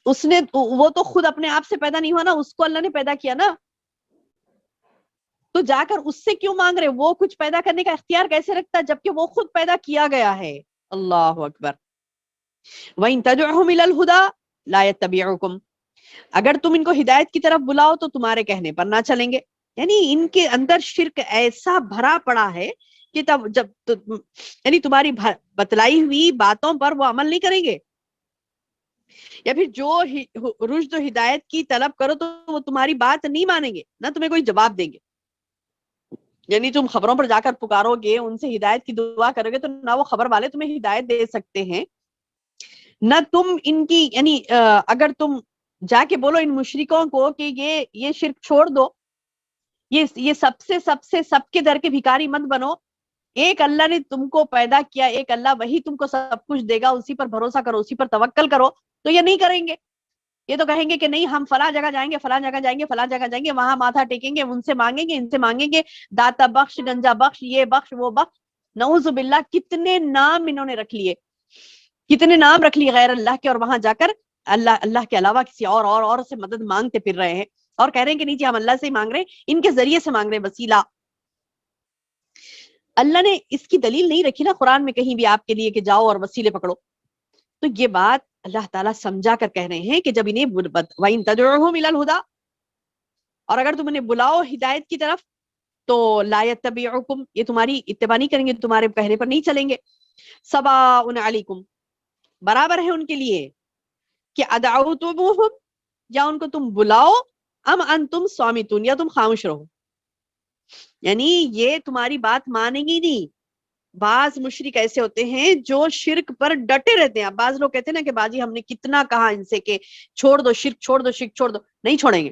اس نے وہ تو خود اپنے آپ سے پیدا نہیں ہوا نا، اس کو اللہ نے پیدا کیا نا. تو جا کر اس سے کیوں مانگ رہے؟ وہ کچھ پیدا کرنے کا اختیار کیسے رکھتا جبکہ وہ خود پیدا کیا گیا ہے. اللہ اکبر. وَإِن تَدْعُهُمْ إِلَى الْهُدَى لَا يَتَّبِعُكُمْ. اگر تم ان کو ہدایت کی طرف بلاؤ تو تمہارے کہنے پر نہ چلیں گے. یعنی ان کے اندر شرک ایسا بھرا پڑا ہے کہ تب جب یعنی تمہاری بتلائی ہوئی باتوں پر وہ عمل نہیں کریں گے، یا پھر جو رشد و ہدایت کی طلب کرو تو وہ تمہاری بات نہیں مانیں گے، نہ تمہیں کوئی جواب دیں گے. یعنی تم خبروں پر جا کر پکارو گے، ان سے ہدایت کی دعا کرو گے تو نہ وہ خبر والے تمہیں ہدایت دے سکتے ہیں، نہ تم ان کی یعنی اگر تم جا کے بولو ان مشرکوں کو کہ یہ شرک چھوڑ دو، یہ سب کے در کے بھکاری مت بنو، ایک اللہ نے تم کو پیدا کیا، ایک اللہ وہی تم کو سب کچھ دے گا، اسی پر بھروسہ کرو، اسی پر توکل کرو. تو یہ نہیں کریں گے. یہ تو کہیں گے کہ نہیں ہم فلاں جگہ جائیں گے، فلاں جگہ جائیں گے، فلاں جگہ جائیں گے، وہاں ماتھا ٹیکیں گے، ان سے مانگیں گے، ان سے مانگیں گے، داتا بخش، گنجا بخش، یہ بخش، وہ بخش. نعوذ باللہ کتنے نام انہوں نے رکھ لیے، کتنے نام رکھ لیے غیر اللہ کے، اور وہاں جا کر اللہ کے علاوہ کسی اور سے مدد مانگتے پھر رہے ہیں اور کہہ رہے ہیں کہ نہیں جی ہم اللہ سے ہی مانگ رہے ہیں، ان کے ذریعے سے مانگ رہے ہیں وسیلہ. اللہ نے اس کی دلیل نہیں رکھی نا قرآن میں کہیں بھی آپ کے لیے کہ جاؤ اور وسیلے پکڑو. تو یہ بات اللہ تعالیٰ سمجھا کر کہہ رہے ہیں کہ جب انہیں وَإِن تَدْعُوهُمْ إِلَى الْهُدَى، اور اگر تم انہیں بلاؤ ہدایت کی طرف تو لا يتبعكم یہ تمہاری اتباع نہیں کریں گے، تمہارے کہنے پر نہیں چلیں گے. سواء علیکم برابر ہے ان کے لیے کہ ادعوتموہم یا ان کو تم بلاؤ، ام انتم صامتون یا تم خاموش رہو. یعنی یہ تمہاری بات مانیں گی نہیں. بعض مشرک ایسے ہوتے ہیں جو شرک پر ڈٹے رہتے ہیں. بعض لوگ کہتے ہیں نا کہ باجی ہم نے کتنا کہا ان سے کہ چھوڑ دو شرک، چھوڑ دو شرک، چھوڑ دو، نہیں چھوڑیں گے.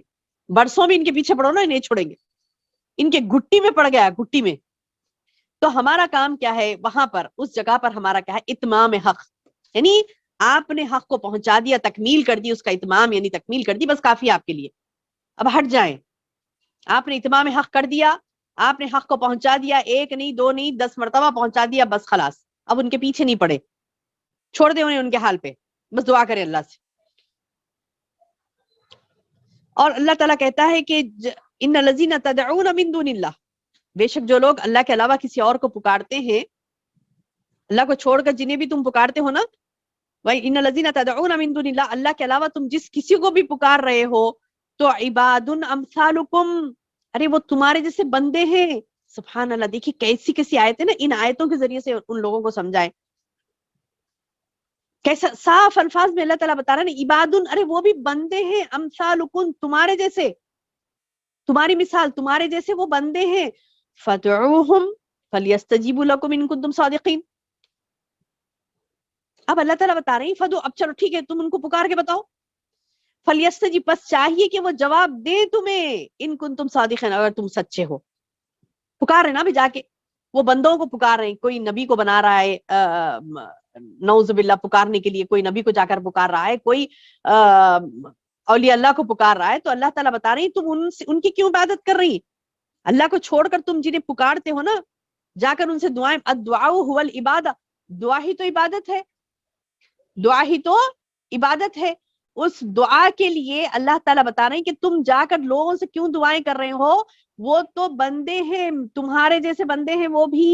برسوں بھی ان کے پیچھے پڑو نا نہیں چھوڑیں گے، ان کے گھٹی میں پڑ گیا، گھٹی میں. تو ہمارا کام کیا ہے وہاں پر، اس جگہ پر ہمارا کیا ہے؟ اتمام حق. یعنی آپ نے حق کو پہنچا دیا، تکمیل کر دی، اس کا اتمام یعنی تکمیل کر دی، بس کافی آپ کے لیے. اب ہٹ جائیں. آپ نے اتمام حق کر دیا, آپ نے حق کو پہنچا دیا, 1 نہیں 2 نہیں 10 مرتبہ پہنچا دیا, بس خلاص, اب ان کے پیچھے نہیں پڑے, چھوڑ دیں انہیں ان کے حال پہ, بس دعا کریں اللہ سے. اور اللہ تعالیٰ کہتا ہے کہ ان الذین تدعون من دون اللہ, بے شک جو لوگ اللہ کے علاوہ کسی اور کو پکارتے ہیں, اللہ کو چھوڑ کر جنہیں بھی تم پکارتے ہو نا, ان الذین تدعون من دون اللہ, اللہ کے علاوہ تم جس کسی کو بھی پکار رہے ہو, تو عباد امثالکم, ارے وہ تمہارے جیسے بندے ہیں. سبحان اللہ, دیکھیے کیسی کیسی آیتیں نا, ان آیتوں کے ذریعے سے ان لوگوں کو سمجھائیں. کیسا صاف الفاظ میں اللہ تعالیٰ بتا رہا ہے نا, عباد, ارے وہ بھی بندے ہیں, امثالکم, تمہارے جیسے, تمہاری مثال تمہارے جیسے وہ بندے ہیں. فدعوہم فلیستجیبوا لکم ان کنتم صادقین. اب اللہ تعالیٰ بتا رہے ہیں فدو, اب چلو ٹھیک ہے تم ان کو پکار کے بتاؤ. فلیستجیب, بس چاہیے کہ وہ جواب دے تمہیں, ان کنتم صادقین, اگر تم سچے ہو. پکار رہے نا بھی جا کے, وہ بندوں کو پکار رہے ہیں, کوئی نبی کو بنا رہا ہے نعوذ باللہ پکارنے کے لیے, کوئی نبی کو جا کر پکار رہا ہے, کوئی اولیاء اللہ کو پکار رہا ہے, تو اللہ تعالیٰ بتا رہے ہیں تم ان کی کیوں عبادت کر رہی, اللہ کو چھوڑ کر تم جنہیں پکارتے ہو نا, جا کر ان سے دعائیں, الدعاء هو العبادہ, دعا ہی تو عبادت ہے, دعا ہی تو عبادت ہے. اس دعا کے لیے اللہ تعالیٰ بتا رہے ہیں کہ تم جا کر لوگوں سے کیوں دعائیں کر رہے ہو, وہ تو بندے ہیں, تمہارے جیسے بندے ہیں وہ بھی.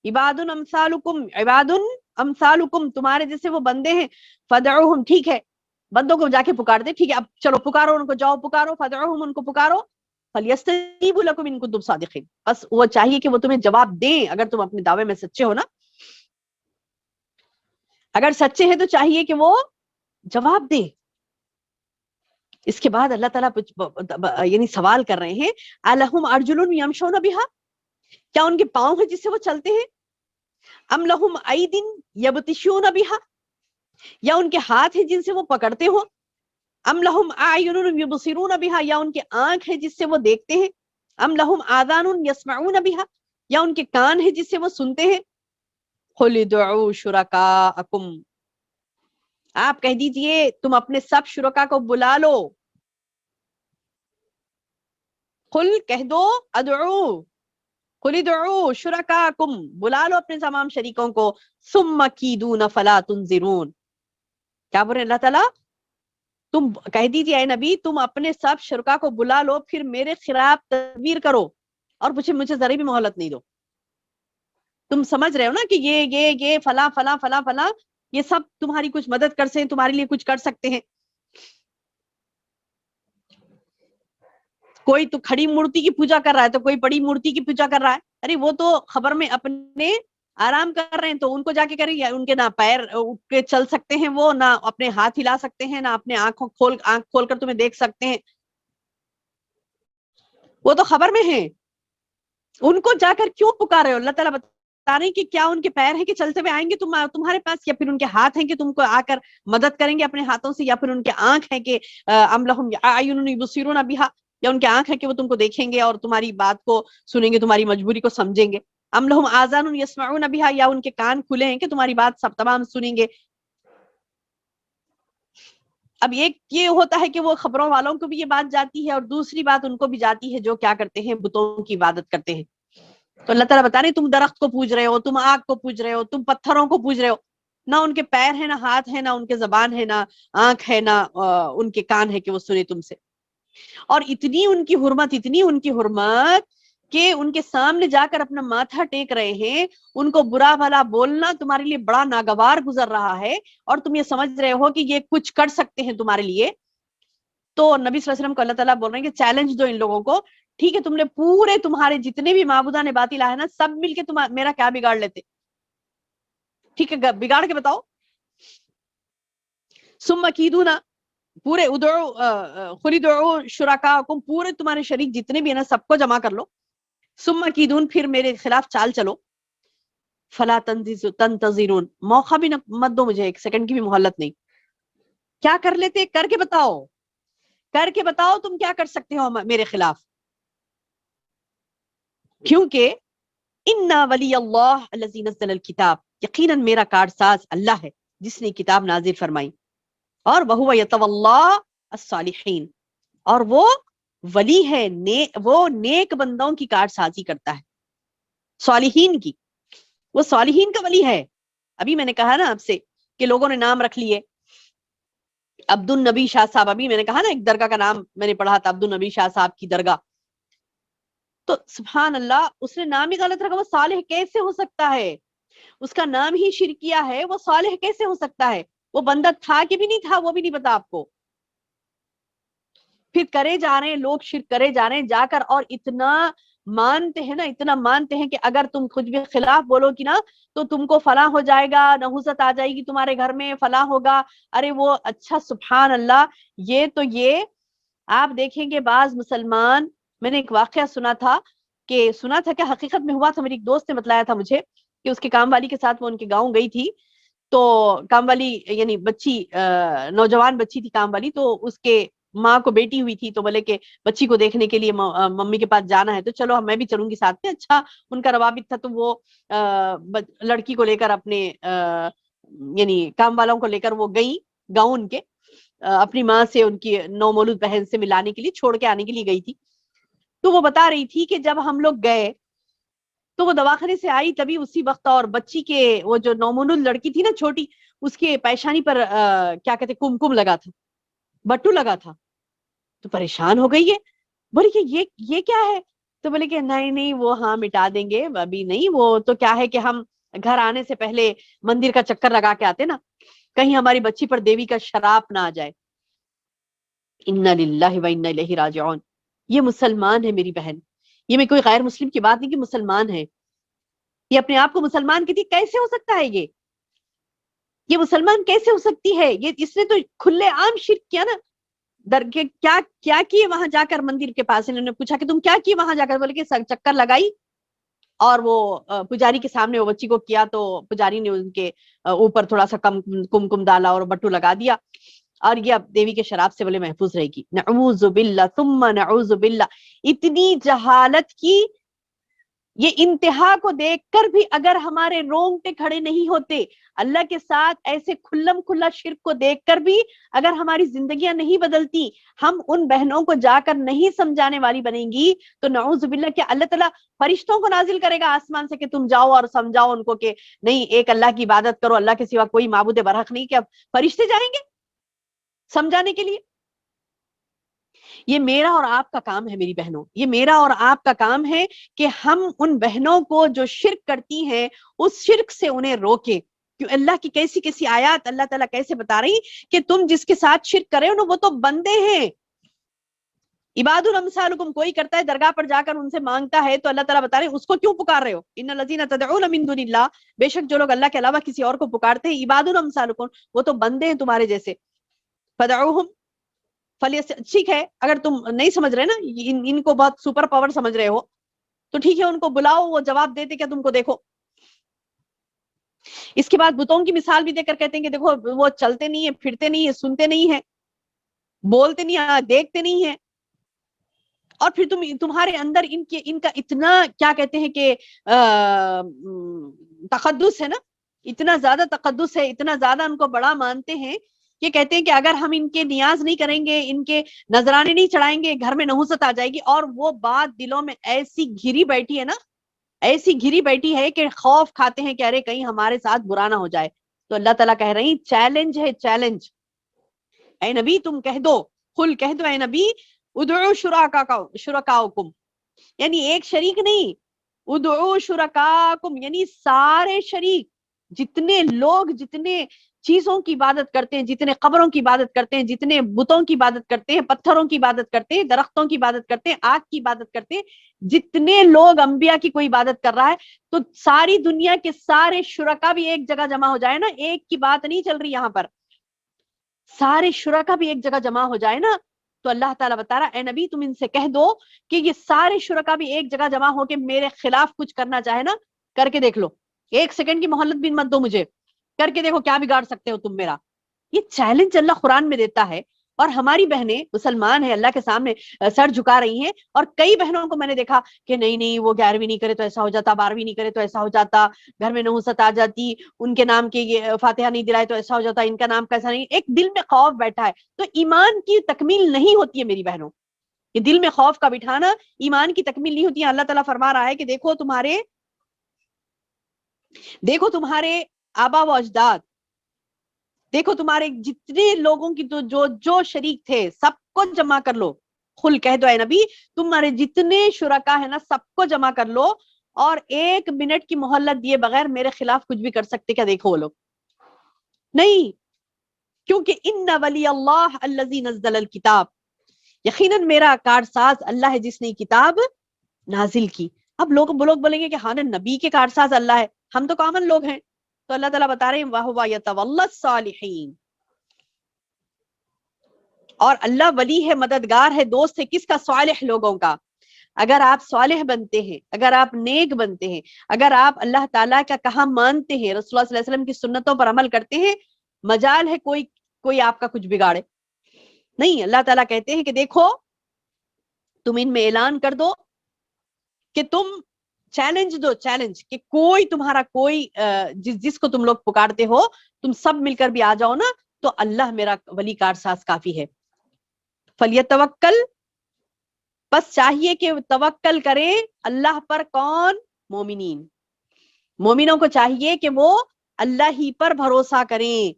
عباد امثالکم, عباد امثالکم, تمہارے جیسے وہ بندے ہیں. فدعوہم, ٹھیک ہے بندوں کو جا کے پکار دے, ٹھیک ہے اب چلو پکارو ان کو, جاؤ پکارو, فدعوہم, ان کو پکارو, فلیستجیبوا لکم ان کنتم صادقین, بس وہ چاہیے کہ وہ تمہیں جواب دیں اگر تم اپنے دعوے میں سچے ہو نا, اگر سچے ہیں تو چاہیے کہ وہ جواب دیں. اس کے بعد اللہ تعالیٰ یعنی سوال کر رہے ہیں, الہم ارجل یمشون بہا, کیا ان کے پاؤں ہیں جس سے وہ چلتے ہیں, ام لہم اید یبطشون بہا, یا ان کے ہاتھ ہیں جن سے وہ پکڑتے ہو, ام لہم اعین یبصرون بہا, یا ان کے آنکھ ہے جس سے وہ دیکھتے ہیں, ام لہم آذان یسمعون بہا, یا ان کے کان ہے جس سے وہ سنتے ہیں. قل ادعوا شرکاءکم, آپ کہہ دیجئے تم اپنے سب شرکا کو بلا لو. قل, کہہ دو, ادعو, قل ادعوا شرکاءکم, بلا لو اپنے تمام شریکوں کو, ثم کیدون فلا تنظرون. کیا بول رہے اللہ تعالیٰ, تم کہہ دیجئے اے نبی, تم اپنے سب شرکا کو بلا لو, پھر میرے خلاف تدبیر کرو, اور مجھے ذرا بھی مہلت نہیں دو. تم سمجھ رہے ہو نا کہ یہ فلاں فلاں فلاں فلاں, یہ سب تمہاری کچھ مدد کر سکتے ہیں, تمہارے لیے کچھ کر سکتے ہیں. کوئی تو کھڑی مورتی کی پوجا کر رہا ہے, تو کوئی بڑی مورتی کی پوجا کر رہا ہے, ارے وہ تو خبر میں اپنے آرام کر رہے ہیں, تو ان کو جا کے کریں, یا ان کے نہ پیر اٹھ کے چل سکتے ہیں, وہ نہ اپنے ہاتھ ہلا سکتے ہیں, نہ اپنے آنکھ کھول کر تمہیں دیکھ سکتے ہیں, وہ تو خبر میں ہیں. ان کو جا کر کیوں پکارے ہو؟ اللہ تعالیٰ بتا رہے ہیں کہ کیا ان کے پیر ہیں کہ چلتے ہوئے آئیں گے تمہارے پاس, یا پھر ان کے ہاتھ ہیں کہ تم کو آ کر مدد کریں گے اپنے ہاتھوں سے, یا پھر ان کے آنکھ ہیں کہ ام لہم اعین یبصرون بہا, یا ان کے آنکھ ہے کہ وہ تم کو دیکھیں گے اور تمہاری بات کو سنیں گے, تمہاری مجبوری کو سمجھیں گے. ام لہم آذان یسمعون بہا, یا ان کے کان کھلے ہیں کہ تمہاری بات سب تمام سنیں گے. اب ایک یہ ہوتا ہے کہ وہ خبروں والوں کو بھی یہ بات جاتی ہے, اور دوسری بات ان کو بھی جاتی ہے جو کیا کرتے ہیں, بتوں کی عبادت کرتے ہیں. تو اللہ تعالیٰ بتا رہے تم درخت کو پوج رہے ہو, تم آگ کو پوج رہے ہو, تم پتھروں کو پوج رہے ہو, نہ ان کے پیر ہیں, نہ ہاتھ ہے, نہ ان کے زبان ہے, نہ آنکھ ہے, نہ ان کے کان ہے کہ وہ سنے تم سے. اور اتنی ان کی حرمت کہ ان کے سامنے جا کر اپنا ماتھا ٹیک رہے ہیں, ان کو برا بھلا بولنا تمہارے لیے بڑا ناگوار گزر رہا ہے, اور تم یہ سمجھ رہے ہو کہ یہ کچھ کر سکتے ہیں تمہارے لیے. تو نبی صلی اللہ علیہ وسلم کو اللہ تعالیٰ بول رہے ہیں کہ چیلنج دو ان لوگوں کو, ٹھیک ہے تم نے پورے تمہارے جتنے بھی معبودان باطل ہے نا, سب مل کے میرا کیا بگاڑ لیتے, ٹھیک ہے بگاڑ کے بتاؤ. ثم کیدون, پورے قل ادعوا شرکاءکم, پورے تمہارے شریک جتنے بھی ہیں نا سب کو جمع کر لو. ثم کیدون, پھر میرے خلاف چال چلو. فلا تنتظرون, موقع بھی مت دو مجھے, ایک سیکنڈ کی بھی مہلت نہیں. کیا کر لیتے, کر کے بتاؤ, کر کے بتاؤ تم کیا کر سکتے ہو میرے خلاف. کیونکہ انا ولی اللہ الذی نزل الکتاب, یقیناً میرا کارساز اللہ ہے جس نے کتاب نازل فرمائی, اور وہو یتولی الصالحین, اور وہ ولی ہے وہ نیک بندوں کی کار سازی کرتا ہے، صالحین کی، وہ صالحین کا ولی ہے۔ ابھی میں نے کہا نا آپ سے کہ لوگوں نے نام رکھ لیے، عبد النبی شاہ صاحب، ابھی میں نے کہا نا ایک درگاہ کا نام میں نے پڑھا تھا، عبد النبی شاہ صاحب کی درگاہ، تو سبحان اللہ اس نے نام ہی غلط رکھا، وہ صالح کیسے ہو سکتا ہے؟ اس کا نام ہی شرکیہ ہے، وہ صالح کیسے ہو سکتا ہے؟ وہ بندہ تھا کہ بھی نہیں تھا وہ بھی نہیں پتا آپ کو۔ پھر کرے جا رہے ہیں لوگ، شرک کرے جا رہے ہیں جا کر، اور اتنا مانتے ہیں نا، اتنا مانتے ہیں کہ اگر تم کچھ بھی خلاف بولو گی نا تو تم کو فلاں ہو جائے گا، نحوست آ جائے گی تمہارے گھر میں، فلاں ہوگا۔ ارے وہ اچھا سبحان اللہ، یہ آپ دیکھیں گے بعض مسلمان، میں نے ایک واقعہ سنا تھا کہ حقیقت میں ہوا تھا، میری ایک دوست نے بتلایا تھا مجھے کہ اس کے کام والی کے ساتھ وہ ان کے گاؤں گئی تھی، تو کام والی یعنی بچی، نوجوان بچی تھی کام والی، تو اس کے ماں کو بیٹی ہوئی تھی، تو بولے کہ بچی کو دیکھنے کے لیے ممی کے پاس جانا ہے، تو چلو میں بھی چلوں گی ساتھ میں۔ اچھا ان کا روابط تھا، تو وہ لڑکی کو لے کر اپنے یعنی کام والوں کو لے کر وہ گئی گاؤں ان کے، اپنی ماں سے ان کی نومولود بہن سے ملانے کے لیے، چھوڑ کے آنے کے لیے گئی تھی۔ تو وہ بتا رہی تھی کہ جب ہم لوگ گئے تو وہ دواخانے سے آئی تبھی اسی وقت، اور بچی کے وہ جو نومولود لڑکی تھی نا چھوٹی، اس کے پیشانی پر کیا کہتے کمکم لگا تھا، بٹو لگا تھا، تو پریشان ہو گئی ہے، بولی کہ یہ کیا ہے؟ تو بولے کہ نہیں وہ ہاں مٹا دیں گے، ابھی نہیں، وہ تو کیا ہے کہ ہم گھر آنے سے پہلے مندر کا چکر لگا کے آتے نا، کہیں ہماری بچی پر دیوی کا شراپ نہ آ جائے۔ انا للہ و انا الیہ راجعون۔ یہ مسلمان ہے میری بہن، یہ میں کوئی غیر مسلم کی بات نہیں، کہ مسلمان ہے، یہ اپنے آپ کو مسلمان کہتی، کیسے ہو سکتا ہے یہ مسلمان کیسے ہو سکتی ہے؟ یہ اس نے تو کھلے عام شرک کیا نا۔ کیا کیے وہاں جا کر مندر کے پاس؟ انہوں نے پوچھا کہ تم کیا کیے وہاں جا کر؟ بولے کہ چکر لگائی، اور وہ پجاری کے سامنے وہ بچی کو کیا، تو پجاری نے ان کے اوپر تھوڑا سا کم ڈالا اور بٹو لگا دیا، اور یہ اب دیوی کے شراب سے بولے محفوظ رہے گی۔ نعوذ باللہ ثم نعوذ باللہ، اتنی جہالت کی یہ انتہا کو دیکھ کر بھی اگر ہمارے رونگٹے کھڑے نہیں ہوتے، اللہ کے ساتھ ایسے کھلم کھلا شرک کو دیکھ کر بھی اگر ہماری زندگیاں نہیں بدلتی، ہم ان بہنوں کو جا کر نہیں سمجھانے والی بنیں گی، تو نعوذ باللہ کہ اللہ تعالیٰ فرشتوں کو نازل کرے گا آسمان سے کہ تم جاؤ اور سمجھاؤ ان کو کہ نہیں، ایک اللہ کی عبادت کرو، اللہ کے سوا کوئی معبود برحق نہیں۔ کہ اب فرشتے جائیں گے سمجھانے کے لیے؟ یہ میرا اور آپ کا کام ہے میری بہنوں، یہ میرا اور آپ کا کام ہے کہ ہم ان بہنوں کو جو شرک کرتی ہیں اس شرک سے انہیں روکیں۔ کیوں اللہ کی کیسی کیسی آیات اللہ تعالیٰ کیسے بتا رہی کہ تم جس کے ساتھ شرک کرے ہو وہ تو بندے ہیں، عباد الامثالکم، کوئی کرتا ہے درگاہ پر جا کر ان سے مانگتا ہے تو اللہ تعالیٰ بتا رہے اس کو کیوں پکار رہے ہو؟ ان الذین تدعون من دون اللہ، بے شک جو لوگ اللہ کے علاوہ کسی اور کو پکارتے ہیں، عباد الامثالکم، وہ تو بندے ہیں تمہارے جیسے، فدعوہم ٹھیک ہے، اگر تم نہیں سمجھ رہے نا ان کو بہت سپر پاور سمجھ رہے ہو تو ٹھیک ہے، ان کو بلاؤ، وہ جواب دیتے کیا تم کو؟ دیکھو اس کے بعد بتوں کی مثال بھی دے کر کہتے ہیں کہ دیکھو وہ چلتے نہیں ہیں، پھرتے نہیں ہیں، سنتے نہیں ہیں، بولتے نہیں ہیں، دیکھتے نہیں ہیں، اور پھر تمہارے اندر ان کا اتنا کیا کہتے ہیں کہ تقدس ہے نا، اتنا زیادہ تقدس ہے، اتنا زیادہ ان کو بڑا مانتے ہیں کہ کہتے ہیں کہ اگر ہم ان کے نیاز نہیں کریں گے، ان کے نذرانے نہیں چڑھائیں گے، گھر میں نحوست آ جائے گی۔ اور وہ بات دلوں میں ایسی گھری بیٹھی ہے نا، ایسی گھری بیٹھی ہے کہ خوف کھاتے ہیں کہ ارے کہیں ہمارے ساتھ برا نہ ہو جائے۔ تو اللہ تعالیٰ کہہ رہی چیلنج ہے، چیلنج، اے نبی تم کہہ دو، قل کہہ دو اے نبی، ادعو شرکاءکم، یعنی ایک شریک نہیں، ادعو شرکاءکم یعنی سارے شریک، جتنے لوگ جتنے چیزوں کی عبادت کرتے ہیں، جتنے قبروں کی عبادت کرتے ہیں، جتنے بتوں کی عبادت کرتے ہیں، پتھروں کی عبادت کرتے ہیں، درختوں کی عبادت کرتے ہیں، آگ کی عبادت کرتے ہیں، جتنے لوگ انبیاء کی کوئی عبادت کر رہا ہے، تو ساری دنیا کے سارے شرکا بھی ایک جگہ جمع ہو جائے نا، ایک کی بات نہیں چل رہی یہاں پر، سارے شرکا بھی ایک جگہ جمع ہو جائے نا، تو اللہ تعالیٰ بتا رہا اے نبی تم ان سے کہہ دو کہ یہ سارے شرکا بھی ایک جگہ جمع ہو کے میرے خلاف کچھ کرنا چاہے نا، کر کے دیکھ لو، ایک سیکنڈ کی مہلت بھی مت دو مجھے، کر کے دیکھو کیا بگاڑ سکتے ہو تم میرا۔ یہ چیلنج اللہ قرآن میں دیتا ہے، اور ہماری بہنیں مسلمان ہیں اللہ کے سامنے سر جھکا رہی ہیں، اور کئی بہنوں کو میں نے دیکھا کہ نہیں وہ 11ویں نہیں کرے تو ایسا ہو جاتا، 12ویں نہیں کرے تو ایسا ہو جاتا، گھر میں نحوست آ جاتی، ان کے نام کے یہ فاتحہ نہیں دلائے تو ایسا ہو جاتا، ان کا نام کیسا نہیں، ایک دل میں خوف بیٹھا ہے، تو ایمان کی تکمیل نہیں ہوتی ہے میری بہنوں، یہ دل میں خوف کا بٹھانا ایمان کی تکمیل نہیں ہوتی ہے. اللہ تعالیٰ فرما رہا ہے کہ دیکھو تمہارے آبا و اجداد، دیکھو تمہارے جتنے لوگوں کی تو جو شریک تھے سب کو جمع کر لو. خل کہہ دو اے نبی، تمہارے جتنے شرکا ہے نا سب کو جمع کر لو، اور 1 منٹ کی مہلت دیے بغیر میرے خلاف کچھ بھی کر سکتے کیا؟ دیکھو وہ لوگ نہیں، کیونکہ ان ولی اللہ الذی نزل الکتاب، یقیناً میرا کارساز اللہ ہے جس نے کتاب نازل کی. اب لوگ بولیں گے کہ ہاں نبی کے کارساز اللہ ہے، ہم تو کامن لوگ ہیں. تو اللہ تعالیٰ بتا رہے ہیں وَهُوَ يَتَوَلَّى الصَّالِحِينَ، اور اللہ ولی ہے، مددگار ہے، دوست ہے کس کا؟ صالح لوگوں کا. اگر آپ صالح بنتے ہیں، اگر آپ نیک بنتے ہیں، اگر آپ اللہ تعالیٰ کا کہا مانتے ہیں، رسول اللہ صلی اللہ علیہ وسلم کی سنتوں پر عمل کرتے ہیں، مجال ہے کوئی آپ کا کچھ بگاڑے نہیں. اللہ تعالیٰ کہتے ہیں کہ دیکھو تم ان میں اعلان کر دو کہ تم چیلنج کہ کوئی جس کو تم لوگ پکارتے ہو تم سب مل کر بھی آ جاؤ نا، تو اللہ میرا ولی کارساز کافی ہے. فلیتوکل، بس چاہیے کہ توکل کریں اللہ پر. کون؟ مومنوں کو چاہیے کہ وہ اللہ ہی پر بھروسہ کریں،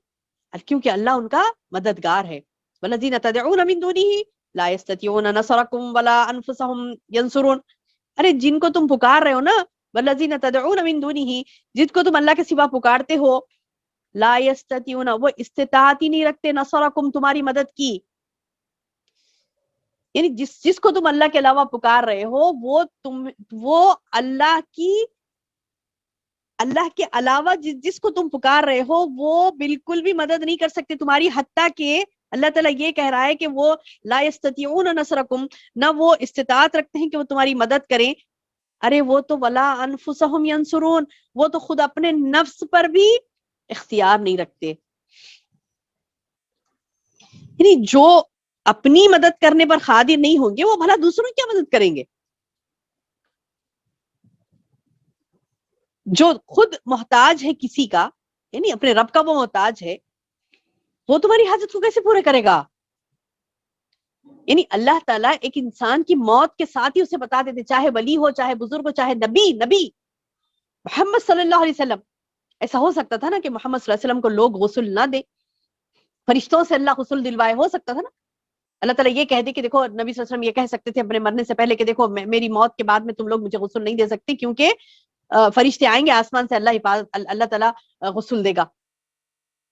کیونکہ اللہ ان کا مددگار ہے. والذین تدعون من دونہ لا یستطیعون نصرکم ولا انفسہم ینصرون. ارے جن کو تم پکار رہے ہو نا، والذین تدعون من دونہ، جن کو تم اللہ کے سوا پکارتے ہو، لا یستطیعون، وہ استطاعت ہی نہیں رکھتے، نصرکم، تمہاری مدد کی. یعنی جس کو تم اللہ کے علاوہ پکار رہے ہو وہ اللہ کے علاوہ جس کو تم پکار رہے ہو وہ بالکل بھی مدد نہیں کر سکتے تمہاری. حتیٰ کہ اللہ تعالیٰ یہ کہہ رہا ہے کہ وہ لا یستطیعون نصرکم، نہ وہ استطاعت رکھتے ہیں کہ وہ تمہاری مدد کریں. ارے وہ تو ولا انفسہم ینصرون، وہ تو خود اپنے نفس پر بھی اختیار نہیں رکھتے. یعنی جو اپنی مدد کرنے پر قادر نہیں ہوں گے وہ بھلا دوسروں کی کیا مدد کریں گے؟ جو خود محتاج ہے کسی کا، یعنی اپنے رب کا وہ محتاج ہے، وہ تمہاری حاجت کو کیسے پورے کرے گا؟ یعنی اللہ تعالیٰ ایک انسان کی موت کے ساتھ ہی اسے بتا دیتے، چاہے ولی ہو، چاہے بزرگ ہو، چاہے نبی محمد صلی اللہ علیہ وسلم. ایسا ہو سکتا تھا نا کہ محمد صلی اللہ علیہ وسلم کو لوگ غسل نہ دے، فرشتوں سے اللہ غسل دلوائے، ہو سکتا تھا نا. اللہ تعالیٰ یہ کہہ دے کہ دیکھو، نبی صلی اللہ علیہ وسلم یہ کہہ سکتے تھے اپنے مرنے سے پہلے کہ دیکھو میری موت کے بعد میں تم لوگ مجھے غسل نہیں دے سکتے، کیونکہ فرشتے آئیں گے آسمان سے، اللہ تعالیٰ غسل دے گا.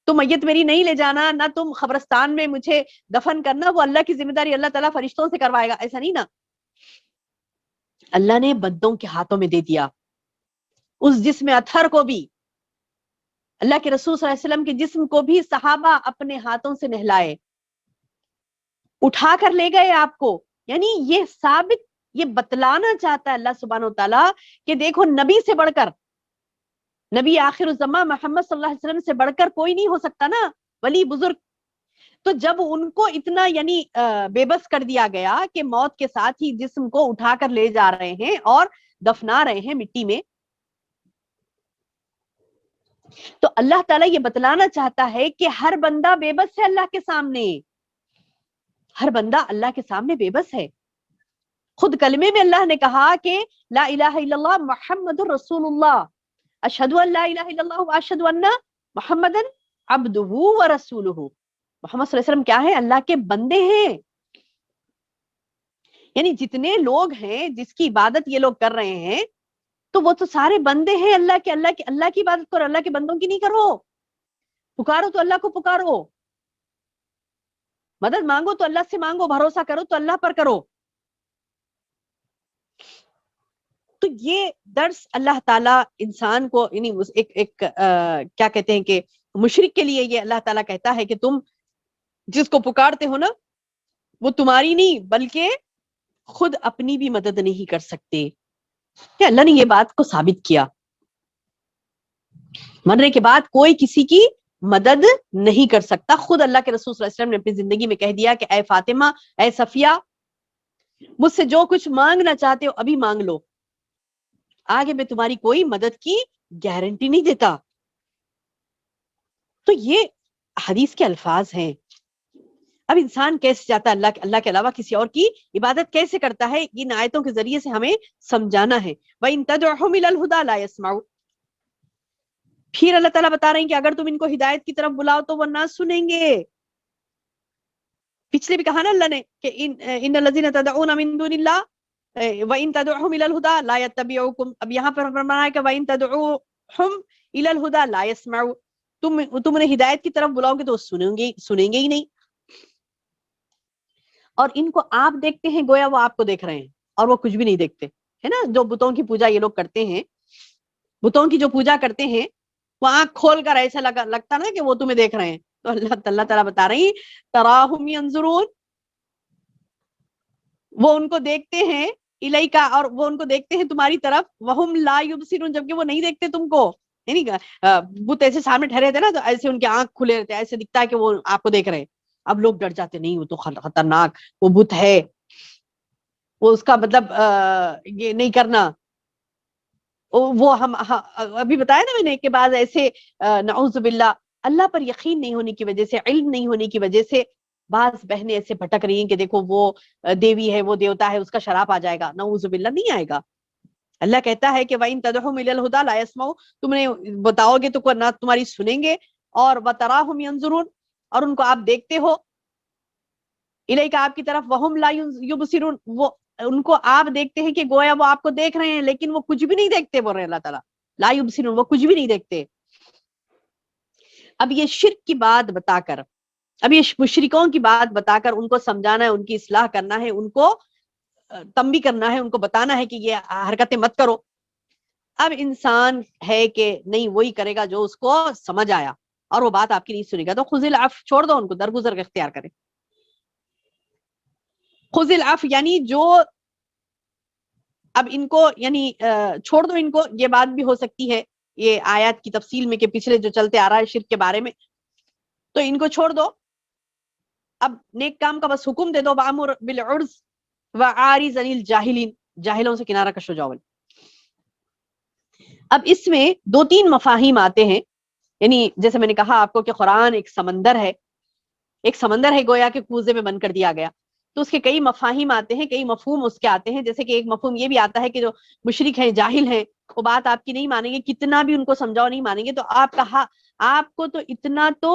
تو میت میری نہیں لے جانا، نہ تم قبرستان میں مجھے دفن کرنا، وہ اللہ کی ذمہ داری اللہ تعالیٰ فرشتوں سے کروائے گا. ایسا نہیں نا، اللہ نے بندوں کے ہاتھوں میں دے دیا. اس جسم اطہر کو بھی، اللہ کے رسول صلی اللہ علیہ وسلم کے جسم کو بھی صحابہ اپنے ہاتھوں سے نہلائے، اٹھا کر لے گئے آپ کو. یعنی یہ ثابت، یہ بتلانا چاہتا ہے اللہ سبحانہ و تعالیٰ کہ دیکھو نبی سے بڑھ کر، نبی آخر الزماں محمد صلی اللہ علیہ وسلم سے بڑھ کر کوئی نہیں ہو سکتا نا، ولی بزرگ. تو جب ان کو اتنا یعنی بے بس کر دیا گیا کہ موت کے ساتھ ہی جسم کو اٹھا کر لے جا رہے ہیں اور دفنا رہے ہیں مٹی میں، تو اللہ تعالیٰ یہ بتلانا چاہتا ہے کہ ہر بندہ بے بس ہے اللہ کے سامنے، ہر بندہ اللہ کے سامنے بے بس ہے. خود کلمے میں اللہ نے کہا کہ لا الہ الا اللہ محمد رسول اللہ، اشہد ان لا الہ الا اللہ واشہد ان محمد عبدہ ورسولہ. محمد صلی اللہ علیہ وسلم کیا ہے؟ اللہ کے بندے ہیں. یعنی جتنے لوگ ہیں جس کی عبادت یہ لوگ کر رہے ہیں تو وہ تو سارے بندے ہیں اللہ کے. اللہ کی عبادت کرو، اللہ کے بندوں کی نہیں کرو. پکارو تو اللہ کو پکارو، مدد مانگو تو اللہ سے مانگو، بھروسہ کرو تو اللہ پر کرو. تو یہ درس اللہ تعالیٰ انسان کو، یعنی ایک کیا کہتے ہیں کہ مشرک کے لیے یہ اللہ تعالیٰ کہتا ہے کہ تم جس کو پکارتے ہو نا وہ تمہاری نہیں بلکہ خود اپنی بھی مدد نہیں کر سکتے. کہ اللہ نے یہ بات کو ثابت کیا، مرنے کے بعد کوئی کسی کی مدد نہیں کر سکتا. خود اللہ کے رسول صلی اللہ علیہ وسلم نے اپنی زندگی میں کہہ دیا کہ اے فاطمہ، اے صفیہ، مجھ سے جو کچھ مانگنا چاہتے ہو ابھی مانگ لو، آگے میں تمہاری کوئی مدد کی گارنٹی نہیں دیتا. تو یہ حدیث کے الفاظ ہیں. اب انسان کیسے جاتا ہے اللہ کے علاوہ کسی اور کی عبادت کیسے کرتا ہے؟ ان آیتوں کے ذریعے سے ہمیں سمجھانا ہے. وَإِن تَدْعُهُمْ إِلَى الْهُدَى لَا يَسْمَعُوا. پھر اللہ تعالیٰ بتا رہے ہیں کہ اگر تم ان کو ہدایت کی طرف بلاؤ تو وہ نہ سنیں گے. پچھلے بھی کہا نا اللہ نے کہ ان الذین تدعون من دون اللہ وَإِن تَدْعُهُمْ إِلَى الْهُدَى لَا يَتَّبِعُوكُمْ. اب یہاں پر فرمایا کہ وَإِن تَدْعُوهُمْ إِلَى الْهُدَى لَا يَسْمَعُوا. تم انہیں ہدایت کی طرف بلاؤ گے تو سنیں گے ہی نہیں. اور ان کو آپ دیکھتے ہیں گویا وہ آپ کو دیکھ رہے ہیں اور وہ کچھ بھی نہیں دیکھتے ہے نا. جو بتوں کی پوجا یہ لوگ کرتے ہیں، بتوں کی جو پوجا کرتے ہیں، وہ آنکھ کھول کر ایسا لگتا نا کہ وہ تمہیں دیکھ رہے ہیں. تو اللہ تعالیٰ بتا رہی تراہم ینظرون، وہ ان کو دیکھتے ہیں الیکا، اور وہ ان کو دیکھتے ہیں تمہاری طرف، وہم لا یبصرون، جبکہ وہ نہیں دیکھتے تم کو. یعنی بت ایسے سامنے ٹھہرے تھے نا تو ایسے ان کے آنکھ کھلے رہتے، ایسے دکھتا ہے کہ وہ آپ کو دیکھ رہے ہیں. اب لوگ ڈر جاتے، نہیں وہ تو خطرناک، وہ بت ہے، وہ اس کا مطلب یہ نہیں کرنا. وہ ہم ابھی بتایا نا میں نے کہ بعض ایسے نعوذ باللہ اللہ پر یقین نہیں ہونے کی وجہ سے، علم نہیں ہونے کی وجہ سے بعض بہنیں ایسے بھٹک رہی ہیں کہ دیکھو وہ دیوی ہے، وہ دیوتا ہے، اس کا شراپ آ جائے گا. نعوذ باللہ نہیں آئے گا. اللہ کہتا ہے کہ وَإِن تَدْعُهُمْ إِلَى الْهُدَى لَا يَسْمَعُوا. تم نے بتاؤ گے تو نہ تمہاری سنیں گے. اور وَتَرَاهُمْ يَنظُرُونَ، اور ان کو آپ دیکھتے ہو الیک، آپ کی طرف، وَهُمْ لَا يُبْصِرُونَ، وہ ان کو آپ دیکھتے ہیں کہ گویا وہ آپ کو دیکھ رہے ہیں لیکن وہ کچھ بھی نہیں دیکھتے. بول رہے اللہ تعالیٰ لا يبصرون، وہ کچھ بھی نہیں دیکھتے. اب یہ شرک کی بات بتا کر، اب یہ مشرکوں کی بات بتا کر ان کو سمجھانا ہے، ان کی اصلاح کرنا ہے، ان کو تنبیہ کرنا ہے، ان کو بتانا ہے کہ یہ حرکتیں مت کرو. اب انسان ہے کہ نہیں وہی کرے گا جو اس کو سمجھ آیا، اور وہ بات آپ کی نہیں سنے گا تو خذ العفو، چھوڑ دو ان کو، درگزر اختیار کرے. خذ العفو یعنی جو اب ان کو یعنی چھوڑ دو ان کو. یہ بات بھی ہو سکتی ہے یہ آیات کی تفصیل میں کہ پچھلے جو چلتے آ رہا ہے شرک کے بارے میں، تو ان کو چھوڑ دو. اب نیک کام کا بس حکم دے دو، وَأْمُرْ بِالْعُرْفِ وَأَعْرِضْ عَنِ الْجَاهِلِينَ، جاہلوں سے کنارہ کش ہو جاؤ. اب اس میں دو تین مفاہیم آتے ہیں. یعنی جیسے میں نے کہا آپ کو کہ قرآن ایک سمندر ہے، ایک سمندر ہے گویا کہ کوزے میں بند کر دیا گیا. تو اس کے کئی مفاہیم آتے ہیں، کئی مفہوم اس کے آتے ہیں. جیسے کہ ایک مفہوم یہ بھی آتا ہے کہ جو مشرک ہیں، جاہل ہیں، وہ بات آپ کی نہیں مانیں گے، کتنا بھی ان کو سمجھاؤ نہیں مانیں گے. تو آپ کو تو اتنا تو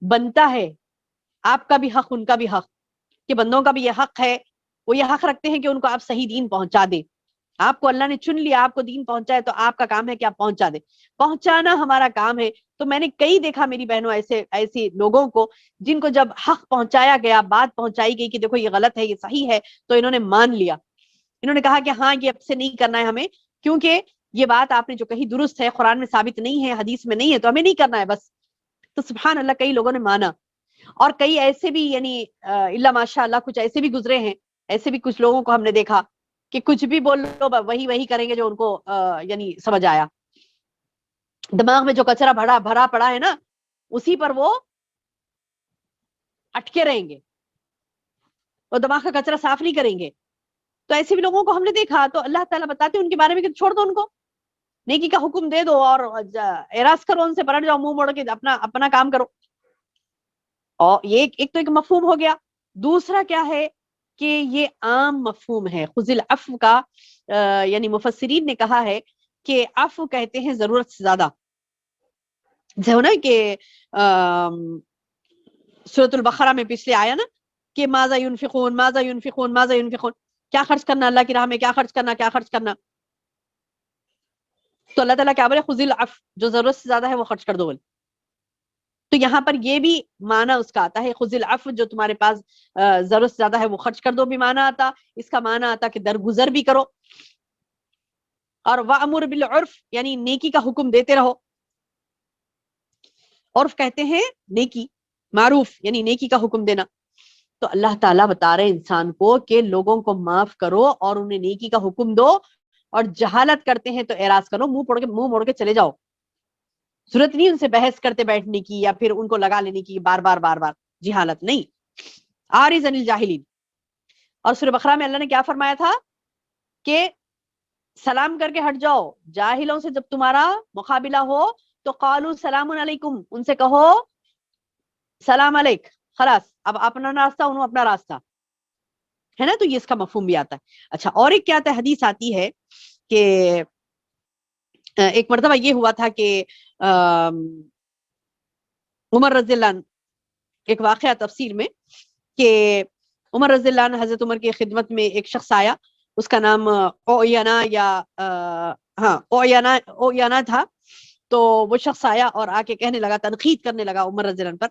بنتا ہے، آپ کا بھی حق ان کا بھی حق، کہ بندوں کا بھی یہ حق ہے، وہ یہ حق رکھتے ہیں کہ ان کو آپ صحیح دین پہنچا دیں. آپ کو اللہ نے چن لیا، آپ کو دین پہنچائے، تو آپ کا کام ہے کہ آپ پہنچا دیں. پہنچانا ہمارا کام ہے. تو میں نے کئی دیکھا میری بہنوں ایسے لوگوں کو جن کو جب حق پہنچایا گیا، بات پہنچائی گئی کہ دیکھو یہ غلط ہے، یہ صحیح ہے، تو انہوں نے مان لیا. انہوں نے کہا کہ ہاں یہ اب سے نہیں کرنا ہے ہمیں، کیونکہ یہ بات آپ نے جو کہی درست ہے، قرآن میں ثابت نہیں ہے، حدیث میں نہیں ہے، تو ہمیں نہیں کرنا ہے بس. تو سبحان اللہ کئی لوگوں نے مانا. اور کئی ایسے بھی یعنی اللہ ماشاء اللہ کچھ ایسے بھی گزرے ہیں، ایسے بھی کچھ لوگوں کو ہم نے دیکھا کہ کچھ بھی بول لو وہی کریں گے جو ان کو یعنی سمجھ آیا. دماغ میں جو کچرا بھرا پڑا ہے نا، اسی پر وہ اٹکے رہیں گے، وہ دماغ کا کچرا صاف نہیں کریں گے. تو ایسے بھی لوگوں کو ہم نے دیکھا. تو اللہ تعالیٰ بتاتے ہیں ان کے بارے میں کہ چھوڑ دو ان کو، نیکی کا حکم دے دو اور اعراض کرو ان سے، پلٹ جاؤ، منہ موڑ کے اپنا کام کرو. اور یہ ایک تو ایک مفہوم ہو گیا. دوسرا کیا ہے کہ یہ عام مفہوم ہے خذ العفو کا. یعنی مفسرین نے کہا ہے کہ عفو کہتے ہیں ضرورت سے زیادہ. جو نا کہ سورۃ البقرہ میں پچھلے آیا نا کہ ماذا ينفقون ماذا ينفقون ماذا ينفقون، کیا خرچ کرنا اللہ کی راہ میں، کیا خرچ کرنا، کیا خرچ کرنا. تو اللہ تعالیٰ کیا بولے، خذ العفو، جو ضرورت سے زیادہ ہے وہ خرچ کر دو. تو یہاں پر یہ بھی معنی اس کا آتا ہے، خذ العفو جو تمہارے پاس ضرورت سے زیادہ ہے وہ خرچ کر دو بھی معنی آتا. اس کا معنی آتا کہ درگزر بھی کرو. اور وَأْمُرْ بِالْعُرْفِ یعنی نیکی کا حکم دیتے رہو. عرف کہتے ہیں نیکی، معروف یعنی نیکی کا حکم دینا. تو اللہ تعالیٰ بتا رہے انسان کو کہ لوگوں کو معاف کرو اور انہیں نیکی کا حکم دو، اور جہالت کرتے ہیں تو اعراض کرو، منہ موڑ کے چلے جاؤ. ضرورت نہیں ان سے بحث کرتے بیٹھنے کی یا پھر ان کو لگا لینے کی بار بار جہالت نہیں. عارض عن الجاہلین. اور سورہ بقرہ میں اللہ نے کیا فرمایا تھا کہ سلام کر کے ہٹ جاؤ. جاہلوں سے جب تمہارا مقابلہ ہو تو قالوا سلام علیکم، ان سے کہو سلام علیک. خلاص اب اپنا راستہ انہوں اپنا راستہ ہے نا, تو یہ اس کا مفہوم بھی آتا ہے. اچھا اور ایک کیا آتا ہے, حدیث آتی ہے کہ ایک مرتبہ یہ ہوا تھا کہ عمر رضی اللہ عنہ, ایک واقعہ تفسیر میں کہ عمر رضی اللہ عنہ, حضرت عمر کی خدمت میں ایک شخص آیا, اس کا نام اویانا یا ہاں اویانا تھا. تو وہ شخص آیا اور آ کے کہنے لگا, تنقید کرنے لگا عمر رضی اللہ عنہ پر,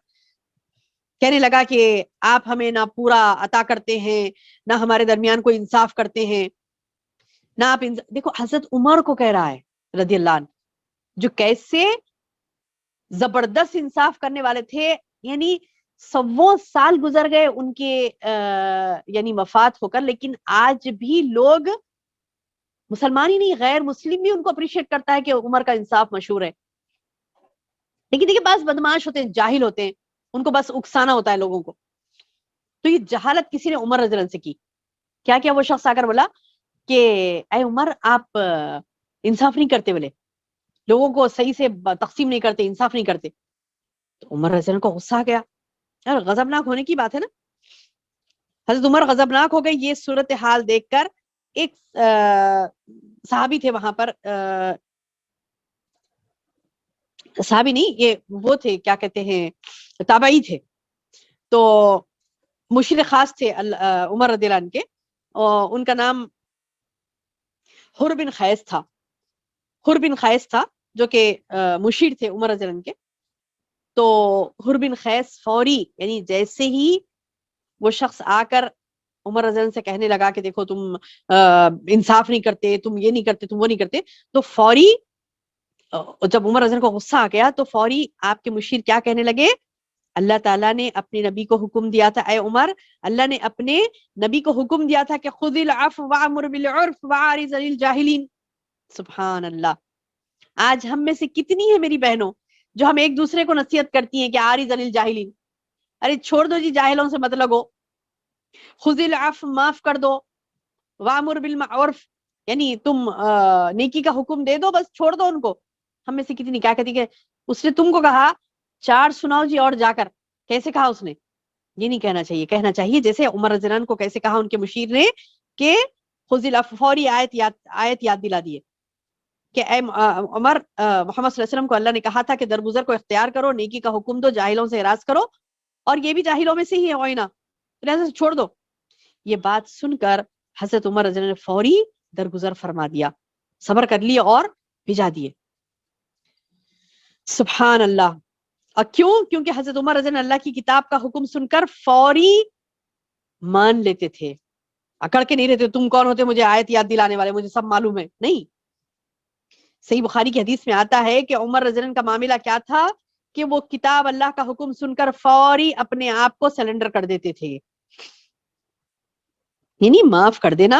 کہنے لگا کہ آپ ہمیں نہ پورا عطا کرتے ہیں, نہ ہمارے درمیان کوئی انصاف کرتے ہیں, نہ آپ دیکھو حضرت عمر کو کہہ رہا ہے رضی اللہ عنہ, جو کیسے زبردست انصاف کرنے والے تھے. یعنی 100 سال گزر گئے ان کے یعنی وفات ہو کر, لیکن آج بھی لوگ, مسلمان ہی نہیں غیر مسلم بھی ان کو اپریشیٹ کرتا ہے کہ عمر کا انصاف مشہور ہے. لیکن دیکھیں بعض بدمعاش ہوتے ہیں, جاہل ہوتے ہیں, ان کو بس اکسانا ہوتا ہے لوگوں کو. تو یہ جہالت کسی نے عمر رضی اللہ عنہ سے کی. کیا کیا, وہ شخص آ کر بولا کہ اے عمر آپ انصاف نہیں کرتے, بولے لوگوں کو صحیح سے تقسیم نہیں کرتے, انصاف نہیں کرتے. تو عمر رضی اللہ عنہ کو غصہ آ گیا. یار غضبناک ہونے کی بات ہے نا. حضرت عمر غضبناک ہو گئے یہ صورتحال دیکھ کر. ایک صحابی تھے وہاں پر, صحابی نہیں, یہ وہ تھے کیا کہتے ہیں, تابعی تھے. تو مشیر خاص تھے عمر رضی اللہ عنہ کے, ان کا نام حر بن خیس تھا. حر بن خیس تھا جو کہ مشیر تھے عمر رضی اللہ عنہ کے. تو حر بن خیس فوری, یعنی جیسے ہی وہ شخص آ کر عمر رضی اللہ عنہ سے کہنے لگا کہ دیکھو تم انصاف نہیں کرتے, تم یہ نہیں کرتے, تم وہ نہیں کرتے, تو فوری جب عمر رضی اللہ عنہ کو غصہ آ گیا تو فوری آپ کے مشیر کیا کہنے لگے, اللہ تعالیٰ نے اپنے نبی کو حکم دیا تھا, اے عمر اللہ نے اپنے نبی کو حکم دیا تھا کہ خذ العفو وامر بالعرف وعارض عن الجاہلین. سبحان اللہ. آج ہم میں سے کتنی ہے میری بہنوں جو ہم ایک دوسرے کو نصیحت کرتی ہیں کہ عارض عن الجاہلین, ارے چھوڑ دو جی, جاہلوں سے مت لگو. خذ العفو, معاف کر دو. وامر بالمعروف, یعنی تم نیکی کا حکم دے دو, بس چھوڑ دو ان کو. ہم میں سے کتنی کیا کہتی کہ اس نے تم کو کہا 4 سناؤ جی اور جا کر, کیسے کہا اس نے, یہ نہیں کہنا چاہیے. کہنا چاہیے جیسے عمر رضی اللہ عنہ کو کیسے کہا ان کے مشیر نے کہ خذ العفو, فوری آیت یاد دلا دیے کہ اے عمر, محمد صلی اللہ علیہ وسلم کو اللہ نے کہا تھا کہ درگزر کو اختیار کرو, نیکی کا حکم دو, جاہلوں سے اعراض کرو, اور یہ بھی جاہلوں میں سے ہی ہے اوئنا, لہذا چھوڑ دو. یہ بات سن کر حضرت عمر رضی اللہ عنہ نے فوری درگزر فرما دیا, صبر کر لیے اور بھجا دیے. سبحان اللہ. اور کیونکہ حضرت عمر رضی اللہ کی کتاب کا حکم سن کر فوری مان لیتے تھے, اکڑ کے نہیں رہتے, تم کون ہوتے مجھے آیت یاد دلانے والے, مجھے سب معلوم ہے. نہیں, صحیح بخاری کی حدیث میں آتا ہے کہ عمر رضی اللہ عنہ کا معاملہ کیا تھا کہ وہ کتاب اللہ کا حکم سن کر فوری اپنے آپ کو سلنڈر کر دیتے تھے. یعنی معاف کر دینا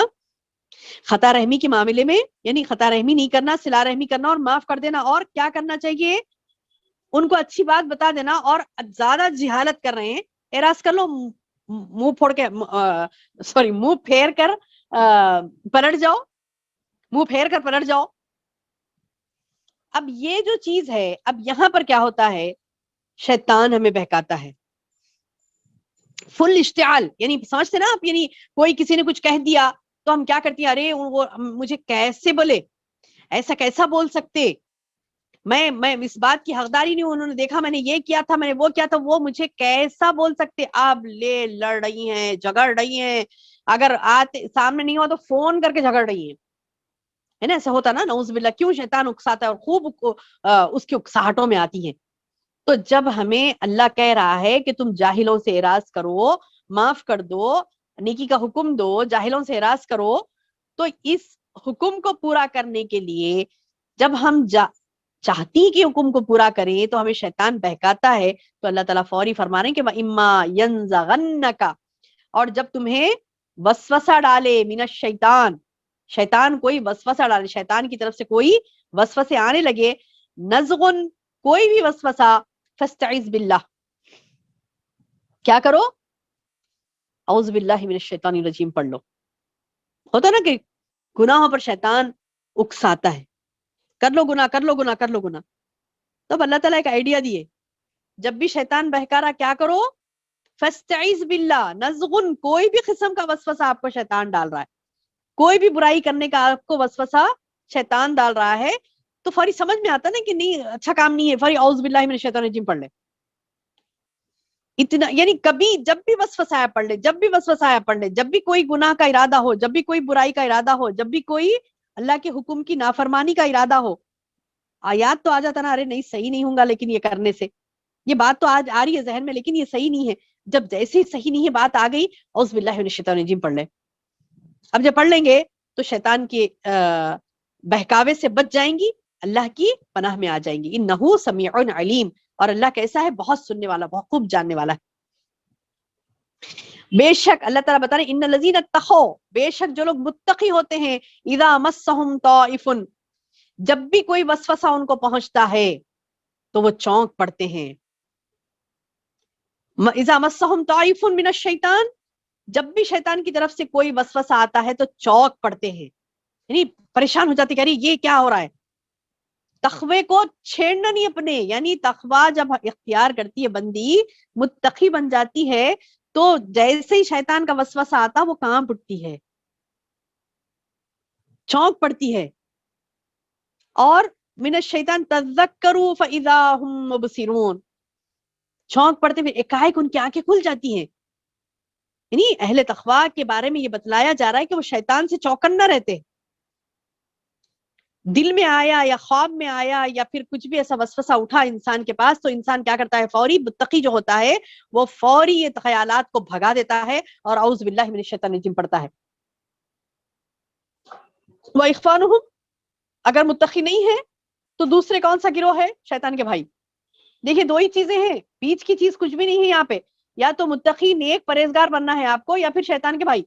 خطا رحمی کے معاملے میں, یعنی خطا رحمی نہیں کرنا, صلہ رحمی کرنا اور معاف کر دینا. اور کیا کرنا چاہیے, ان کو اچھی بات بتا دینا, اور زیادہ جہالت کر رہے ہیں اعراض کر لو, منہ پھوڑ کے منہ پھیر کر پلٹ جاؤ, منہ پھیر کر پلٹ جاؤ. اب یہ جو چیز ہے, اب یہاں پر کیا ہوتا ہے, شیطان ہمیں بہکاتا ہے. فل اشتعال, یعنی سمجھتے نا آپ, یعنی کوئی کسی نے کچھ کہہ دیا تو ہم کیا کرتی ہیں, ارے وہ مجھے کیسے بولے, ایسا کیسا بول سکتے, میں اس بات کی حقداری نہیں ہوں, انہوں نے دیکھا میں نے یہ کیا تھا, میں نے وہ کیا تھا, وہ مجھے کیسا بول سکتے. آپ لڑ رہی ہیں, جھگڑ رہی ہیں, اگر آتے سامنے نہیں ہوا تو فون کر کے جھگڑ رہی ہیں, ہے نا, ایسا ہوتا نا, نعوذ باللہ. کیوں شیطان اکساتا ہے اور خوب اس کی اکساہٹوں میں آتی ہیں. تو جب ہمیں اللہ کہہ رہا ہے کہ تم جاہلوں سے اعراض کرو, معاف کر دو, نیکی کا حکم دو, جاہلوں سے اعراض کرو, تو اس حکم کو پورا کرنے کے لیے جب ہم چاہتی ہیں کہ حکم کو پورا کریں تو ہمیں شیطان بہکاتا ہے. تو اللہ تعالیٰ فوری فرما رہے ہیں کہ وَإِمَّا يَنزَغَنَّكَ, اور جب تمہیں وسوسہ ڈالے من الشیطان, شیطان کوئی وسوسہ ڈالے, شیطان کی طرف سے کوئی وسوسے آنے لگے, نزغن, کوئی بھی وسوسہ, فاستعذ باللہ, کیا کرو, اعوذ باللہ من الشیطان الرجیم پڑھ لو. ہوتا نا کہ گناہوں پر شیطان اکساتا ہے, کر لو گناہ, کر لو گناہ, کر لو گناہ. تب اللہ تعالیٰ ایک آئیڈیا دیے, جب بھی شیطان بہکارا کیا کرو, فاستعذ باللہ نزغن، کوئی بھی قسم کا وسوسہ آپ کو شیطان ڈال رہا ہے، کوئی بھی برائی کرنے کا آپ کو وسوسہ شیطان ڈال رہا ہے، تو فوری سمجھ میں آتا نا کہ نہیں اچھا کام نہیں ہے، فوری اعوذ باللہ من الشیطان الرجیم پڑھ لے. اتنا یعنی کبھی جب بھی وسوسہ آیا پڑھ لے، جب بھی وسوسہ آیا پڑھ لے، جب بھی کوئی گناہ کا ارادہ ہو، جب بھی کوئی برائی کا ارادہ ہو، جب بھی کوئی اللہ کے حکم کی نافرمانی کا ارادہ ہو، آیات تو آ جاتا نا، ارے نہیں صحیح نہیں ہوں گا لیکن یہ کرنے سے، یہ بات تو آج آ رہی ہے ذہن میں لیکن یہ صحیح نہیں ہے. جب جیسے ہی صحیح نہیں ہے بات آ گئی، اعوذ باللہ من الشیطان الرجیم پڑھ لیں. اب جب پڑھ لیں گے تو شیطان کے بہکاوے سے بچ جائیں گی، اللہ کی پناہ میں آ جائیں گی. انہ سمیع علیم، اور اللہ کیسا ہے؟ بہت سننے والا، بہت خوب جاننے والا ہے. بے شک اللہ تعالیٰ بتا رہے ان الذین اتقوا، بے شک جو لوگ متقی ہوتے ہیں، اذا مسہم طائف، جب بھی کوئی وسوسہ ان کو پہنچتا ہے تو وہ چونک پڑتے ہیں. اذا مسہم طائف من الشیطان، جب بھی شیطان کی طرف سے کوئی وسوسہ آتا ہے تو چونک پڑتے ہیں، یعنی پریشان ہو جاتے کہ ارے یہ کیا ہو رہا ہے. تقوی کو چھیڑنا نہیں اپنے، یعنی تقوی جب اختیار کرتی ہے بندی، متقی بن جاتی ہے، تو جیسے ہی شیطان کا وسوسہ آتا وہ کانپ اٹھتی ہے، چونک پڑتی ہے. اور من الشیطان تذکروا فاذا هم مبصرون، چونک پڑتے ہوئے ایک ان کی آنکھیں کھل جاتی ہیں. یعنی اہل تقوی کے بارے میں یہ بتلایا جا رہا ہے کہ وہ شیطان سے چوکن نہ رہتے. دل میں آیا یا خواب میں آیا یا پھر کچھ بھی ایسا وسوسہ اٹھا انسان کے پاس، تو انسان کیا کرتا ہے؟ فوری متقی جو ہوتا ہے وہ فوری یہ خیالات کو بھگا دیتا ہے اور اعوذ باللہ من الشیطان الرجیم پڑھتا ہے. وَإِخْوَانُهُمْ، اگر متقی نہیں ہے تو دوسرے کون سا گروہ ہے؟ شیطان کے بھائی. دیکھیے دو ہی چیزیں ہیں، بیچ کی چیز کچھ بھی نہیں ہے یہاں پہ، یا تو متقی نیک پرہیزگار بننا ہے آپ کو، یا پھر شیطان کے بھائی.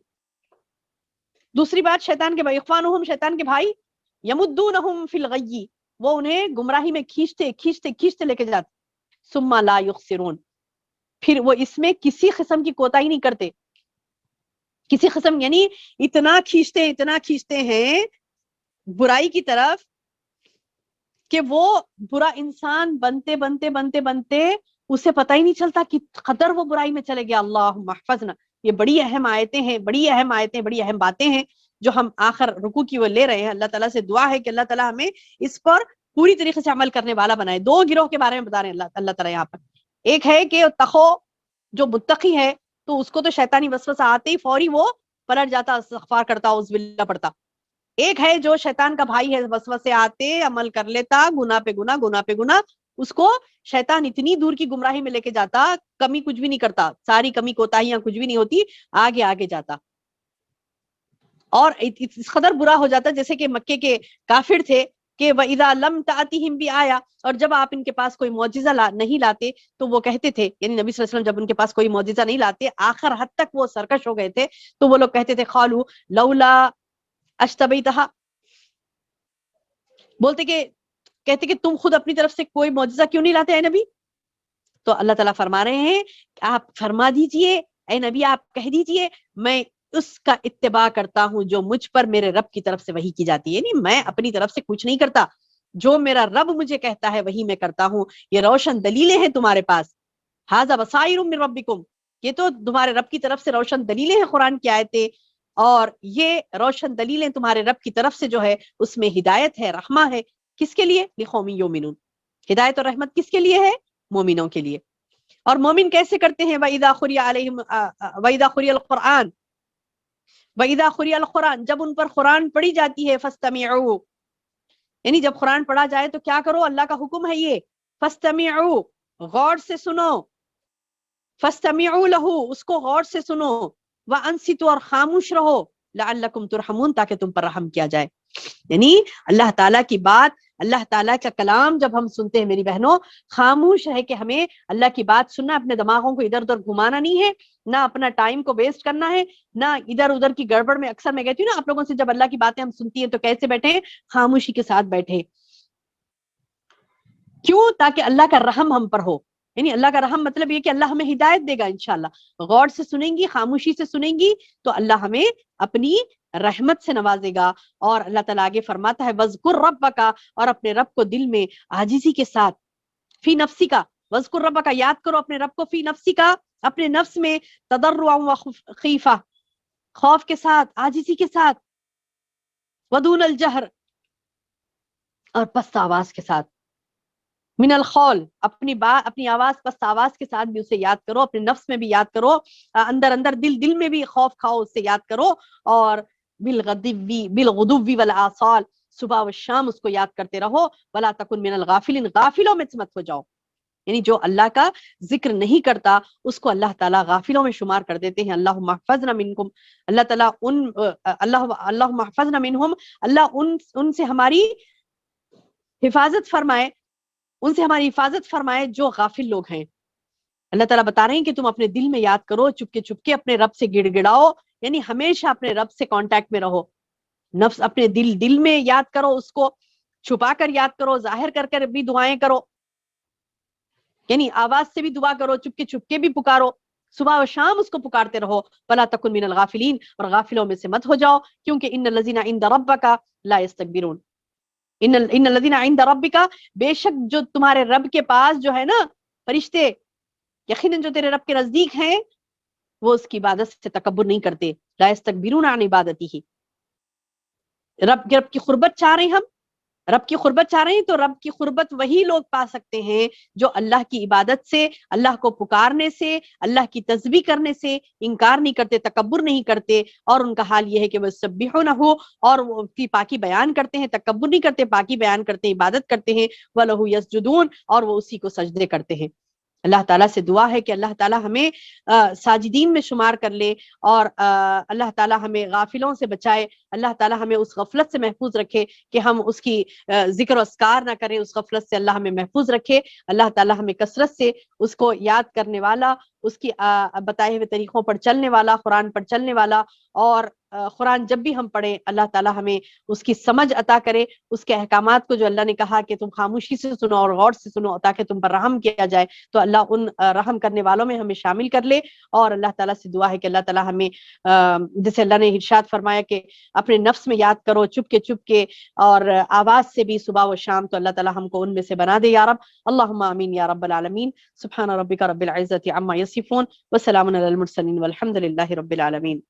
دوسری بات شیطان کے بھائی، اخوانہم شیطان کے بھائی، یمدونہم فی الغی، وہ انہیں گمراہی میں کھینچتے کھینچتے کھینچتے لے کے جاتے. ثم لا یخسرون، پھر وہ اس میں کسی قسم کی کوتاہی نہیں کرتے. کسی قسم یعنی اتنا کھینچتے ہیں برائی کی طرف کہ وہ برا انسان بنتے بنتے بنتے بنتے اسے پتہ ہی نہیں چلتا کہ قدر وہ برائی میں چلے گیا. اللہم احفظنا. یہ بڑی اہم آیتیں ہیں، بڑی اہم باتیں ہیں جو ہم آخر رکوع کی وہ لے رہے ہیں. اللہ تعالیٰ سے دعا ہے کہ اللہ تعالیٰ ہمیں اس پر پوری طریقے سے عمل کرنے والا بنائے. دو گروہ کے بارے میں بتا رہے ہیں اللہ تعالیٰ یہاں پر. ایک ہے کہ تقو، جو متقی ہے تو اس کو تو شیطانی وسوسہ آتے ہی فوری وہ پلٹ جاتا، استغفار کرتا، اعوذ باللہ پڑھتا. ایک ہے جو شیطان کا بھائی ہے، وسوسے آتے عمل کر لیتا، گناہ پہ گناہ، اس کو شیطان اتنی دور کی گمراہی میں لے کے جاتا، کمی کچھ بھی نہیں کرتا، ساری کمی کوتاہیاں کچھ بھی نہیں ہوتی، آگے جاتا. اور اس قدر برا ہو جاتا جیسے کہ مکے کے کافر تھے کہ وَإِذَا لَمْ تَأْتِهِمْ بِآيَةٍ، اور جب آپ ان کے پاس کوئی معجزہ نہیں لاتے تو وہ کہتے تھے، یعنی نبی صلی اللہ علیہ وسلم جب ان کے پاس کوئی معجزہ نہیں لاتے، آخر حد تک وہ سرکش ہو گئے تھے، تو وہ لوگ کہتے تھے قالوا لولا اشتبیتہا، کہتے کہ تم خود اپنی طرف سے کوئی معجزہ کیوں نہیں لاتے اے نبی. تو اللہ تعالیٰ فرما رہے ہیں کہ آپ فرما دیجئے اے نبی، آپ کہہ دیجئے میں اس کا اتباع کرتا ہوں جو مجھ پر میرے رب کی طرف سے وحی کی جاتی ہے. یعنی میں اپنی طرف سے کچھ نہیں کرتا، جو میرا رب مجھے کہتا ہے وہی میں کرتا ہوں. یہ روشن دلیلیں ہیں تمہارے پاس، ھذا بصائر من ربکم، یہ تو تمہارے رب کی طرف سے روشن دلیلیں ہیں قرآن کی آیتیں، اور یہ روشن دلیلیں تمہارے رب کی طرف سے جو ہے اس میں ہدایت ہے، رحمہ ہے. کس کے لیے؟ لقوم یؤمنون. ہدایت اور رحمت کس کے لیے ہے؟ مومنوں کے لیے. اور مومن کیسے کرتے ہیں؟ وَإِذَا قُرِئَ الْقُرْآنُ، وَإِذَا قُرِئَ الْقُرْآنُ، جب ان پر قرآن پڑھی جاتی ہے، فَاسْتَمِعُوا، یعنی جب قرآن پڑھا جائے تو کیا کرو؟ اللہ کا حکم ہے یہ، فَاسْتَمِعُوا، غور سے سنو، فَاسْتَمِعُوا لَهُ، اس کو غور سے سنو، وَأَنصِتُوا، اور خاموش رہو، لَعَلَّكُمْ تُرْحَمُونَ، تاکہ تم پر رحم کیا جائے. یعنی اللہ تعالیٰ کی بات، اللہ تعالیٰ کا کلام جب ہم سنتے ہیں میری بہنوں، خاموش ہے کہ ہمیں اللہ کی بات سننا، اپنے دماغوں کو ادھر ادھر گھمانا نہیں ہے، نہ اپنا ٹائم کو ویسٹ کرنا ہے، نہ ادھر ادھر کی گڑبڑ میں. اکثر میں کہتی ہوں نا آپ لوگوں سے، جب اللہ کی باتیں ہم سنتی ہیں تو کیسے بیٹھے؟ خاموشی کے ساتھ بیٹھے. کیوں؟ تاکہ اللہ کا رحم ہم پر ہو. یعنی اللہ کا رحم مطلب یہ کہ اللہ ہمیں ہدایت دے گا انشاءاللہ. غور سے سنیں گی، خاموشی سے سنیں گی تو اللہ ہمیں اپنی رحمت سے نوازے گا. اور اللہ تعالیٰ آگے فرماتا ہے وَاذْكُرْ رَبَّكَ، اور اپنے رب کو دل میں عاجزی کے ساتھ، فی نفسی کا، وَاذْكُرْ رَبَّكَ، یاد کرو اپنے رب کو، فی نفسی کا، اپنے نفس میں تضرع و خیفہ، خوف کے ساتھ، عاجزی کے ساتھ، ودون الجہر، اور پست آواز کے ساتھ، من الخول، اپنی آواز پست آواز کے ساتھ بھی اسے یاد کرو، اپنے نفس میں بھی یاد کرو، اندر دل میں بھی خوف کھاؤ، اسے یاد کرو، اور بالغدو والآصال، صبح و شام اس کو یاد کرتے رہو، ولا تکن من الغافلین، غافلوں میں مت ہو جاؤ، یعنی جو اللہ کا ذکر نہیں کرتا اس کو اللہ تعالیٰ غافلوں میں شمار کر دیتے ہیں۔ اللہم احفظنا منکم، اللہ تعالیٰ اللہم احفظنا منہم، اللہ ان سے ہماری حفاظت فرمائے، ان سے ہماری حفاظت فرمائے جو غافل لوگ ہیں۔ اللہ تعالیٰ بتا رہے ہیں کہ تم اپنے دل میں یاد کرو، چپکے اپنے رب سے گڑ گڑاؤ، یعنی ہمیشہ اپنے رب سے کانٹیکٹ میں رہو، نفس اپنے دل میں یاد کرو، اس کو چھپا کر یاد کرو، ظاہر کر بھی دعائیں کرو، یعنی آواز سے بھی دعا کرو، چپکے بھی پکارو، صبح و شام اس کو پکارتے رہو، ولا تکن من الغافلین، اور غافلوں میں سے مت ہو جاؤ، کیونکہ ان الذین عند ربک لا یستکبرون، ان الذین عند ربک، بے شک جو تمہارے رب کے پاس جو ہے نا فرشتے، یقیناً جو تیرے رب کے نزدیک ہیں وہ اس کی عبادت سے تکبر نہیں کرتے، لا یستکبرون عن عبادتہ، رب کی قربت چاہ رہے ہیں، ہم رب کی قربت چاہ رہے ہیں تو رب کی قربت وہی لوگ پا سکتے ہیں جو اللہ کی عبادت سے، اللہ کو پکارنے سے، اللہ کی تسبیح کرنے سے انکار نہیں کرتے، تکبر نہیں کرتے، اور ان کا حال یہ ہے کہ وہ یسبحونہ، اور وہ اس کی پاکی بیان کرتے ہیں، تکبر نہیں کرتے، پاکی بیان کرتے ہیں، عبادت کرتے ہیں، وَلَهُ یسجدون، اور وہ اسی کو سجدے کرتے ہیں۔ اللہ تعالیٰ سے دعا ہے کہ اللہ تعالیٰ ہمیں ساجدین میں شمار کر لے، اور اللہ تعالیٰ ہمیں غافلوں سے بچائے، اللہ تعالیٰ ہمیں اس غفلت سے محفوظ رکھے کہ ہم اس کی ذکر و اذکار نہ کریں، اس غفلت سے اللہ ہمیں محفوظ رکھے، اللہ تعالیٰ ہمیں کثرت سے اس کو یاد کرنے والا، اس کی بتائے ہوئے طریقوں پر چلنے والا، قرآن پر چلنے والا، اور قرآن جب بھی ہم پڑھیں اللہ تعالیٰ ہمیں اس کی سمجھ عطا کرے، اس کے احکامات کو جو اللہ نے کہا کہ تم خاموشی سے سنو اور غور سے سنو تاکہ تم پر رحم کیا جائے، تو اللہ ان رحم کرنے والوں میں ہمیں شامل کر لے، اور اللہ تعالیٰ سے دعا ہے کہ اللہ تعالیٰ ہمیں جیسے اللہ نے ارشاد فرمایا کہ اپنے نفس میں یاد کرو، چپ کے اور آواز سے بھی صبح و شام، تو اللہ تعالیٰ ہم کو ان میں سے بنا دے یا رب، اللہم آمین یا رب العالمین، سبحان ربک رب العزت عما یصفون، وسلام علی المرسلین والحمد للہ رب العالمین۔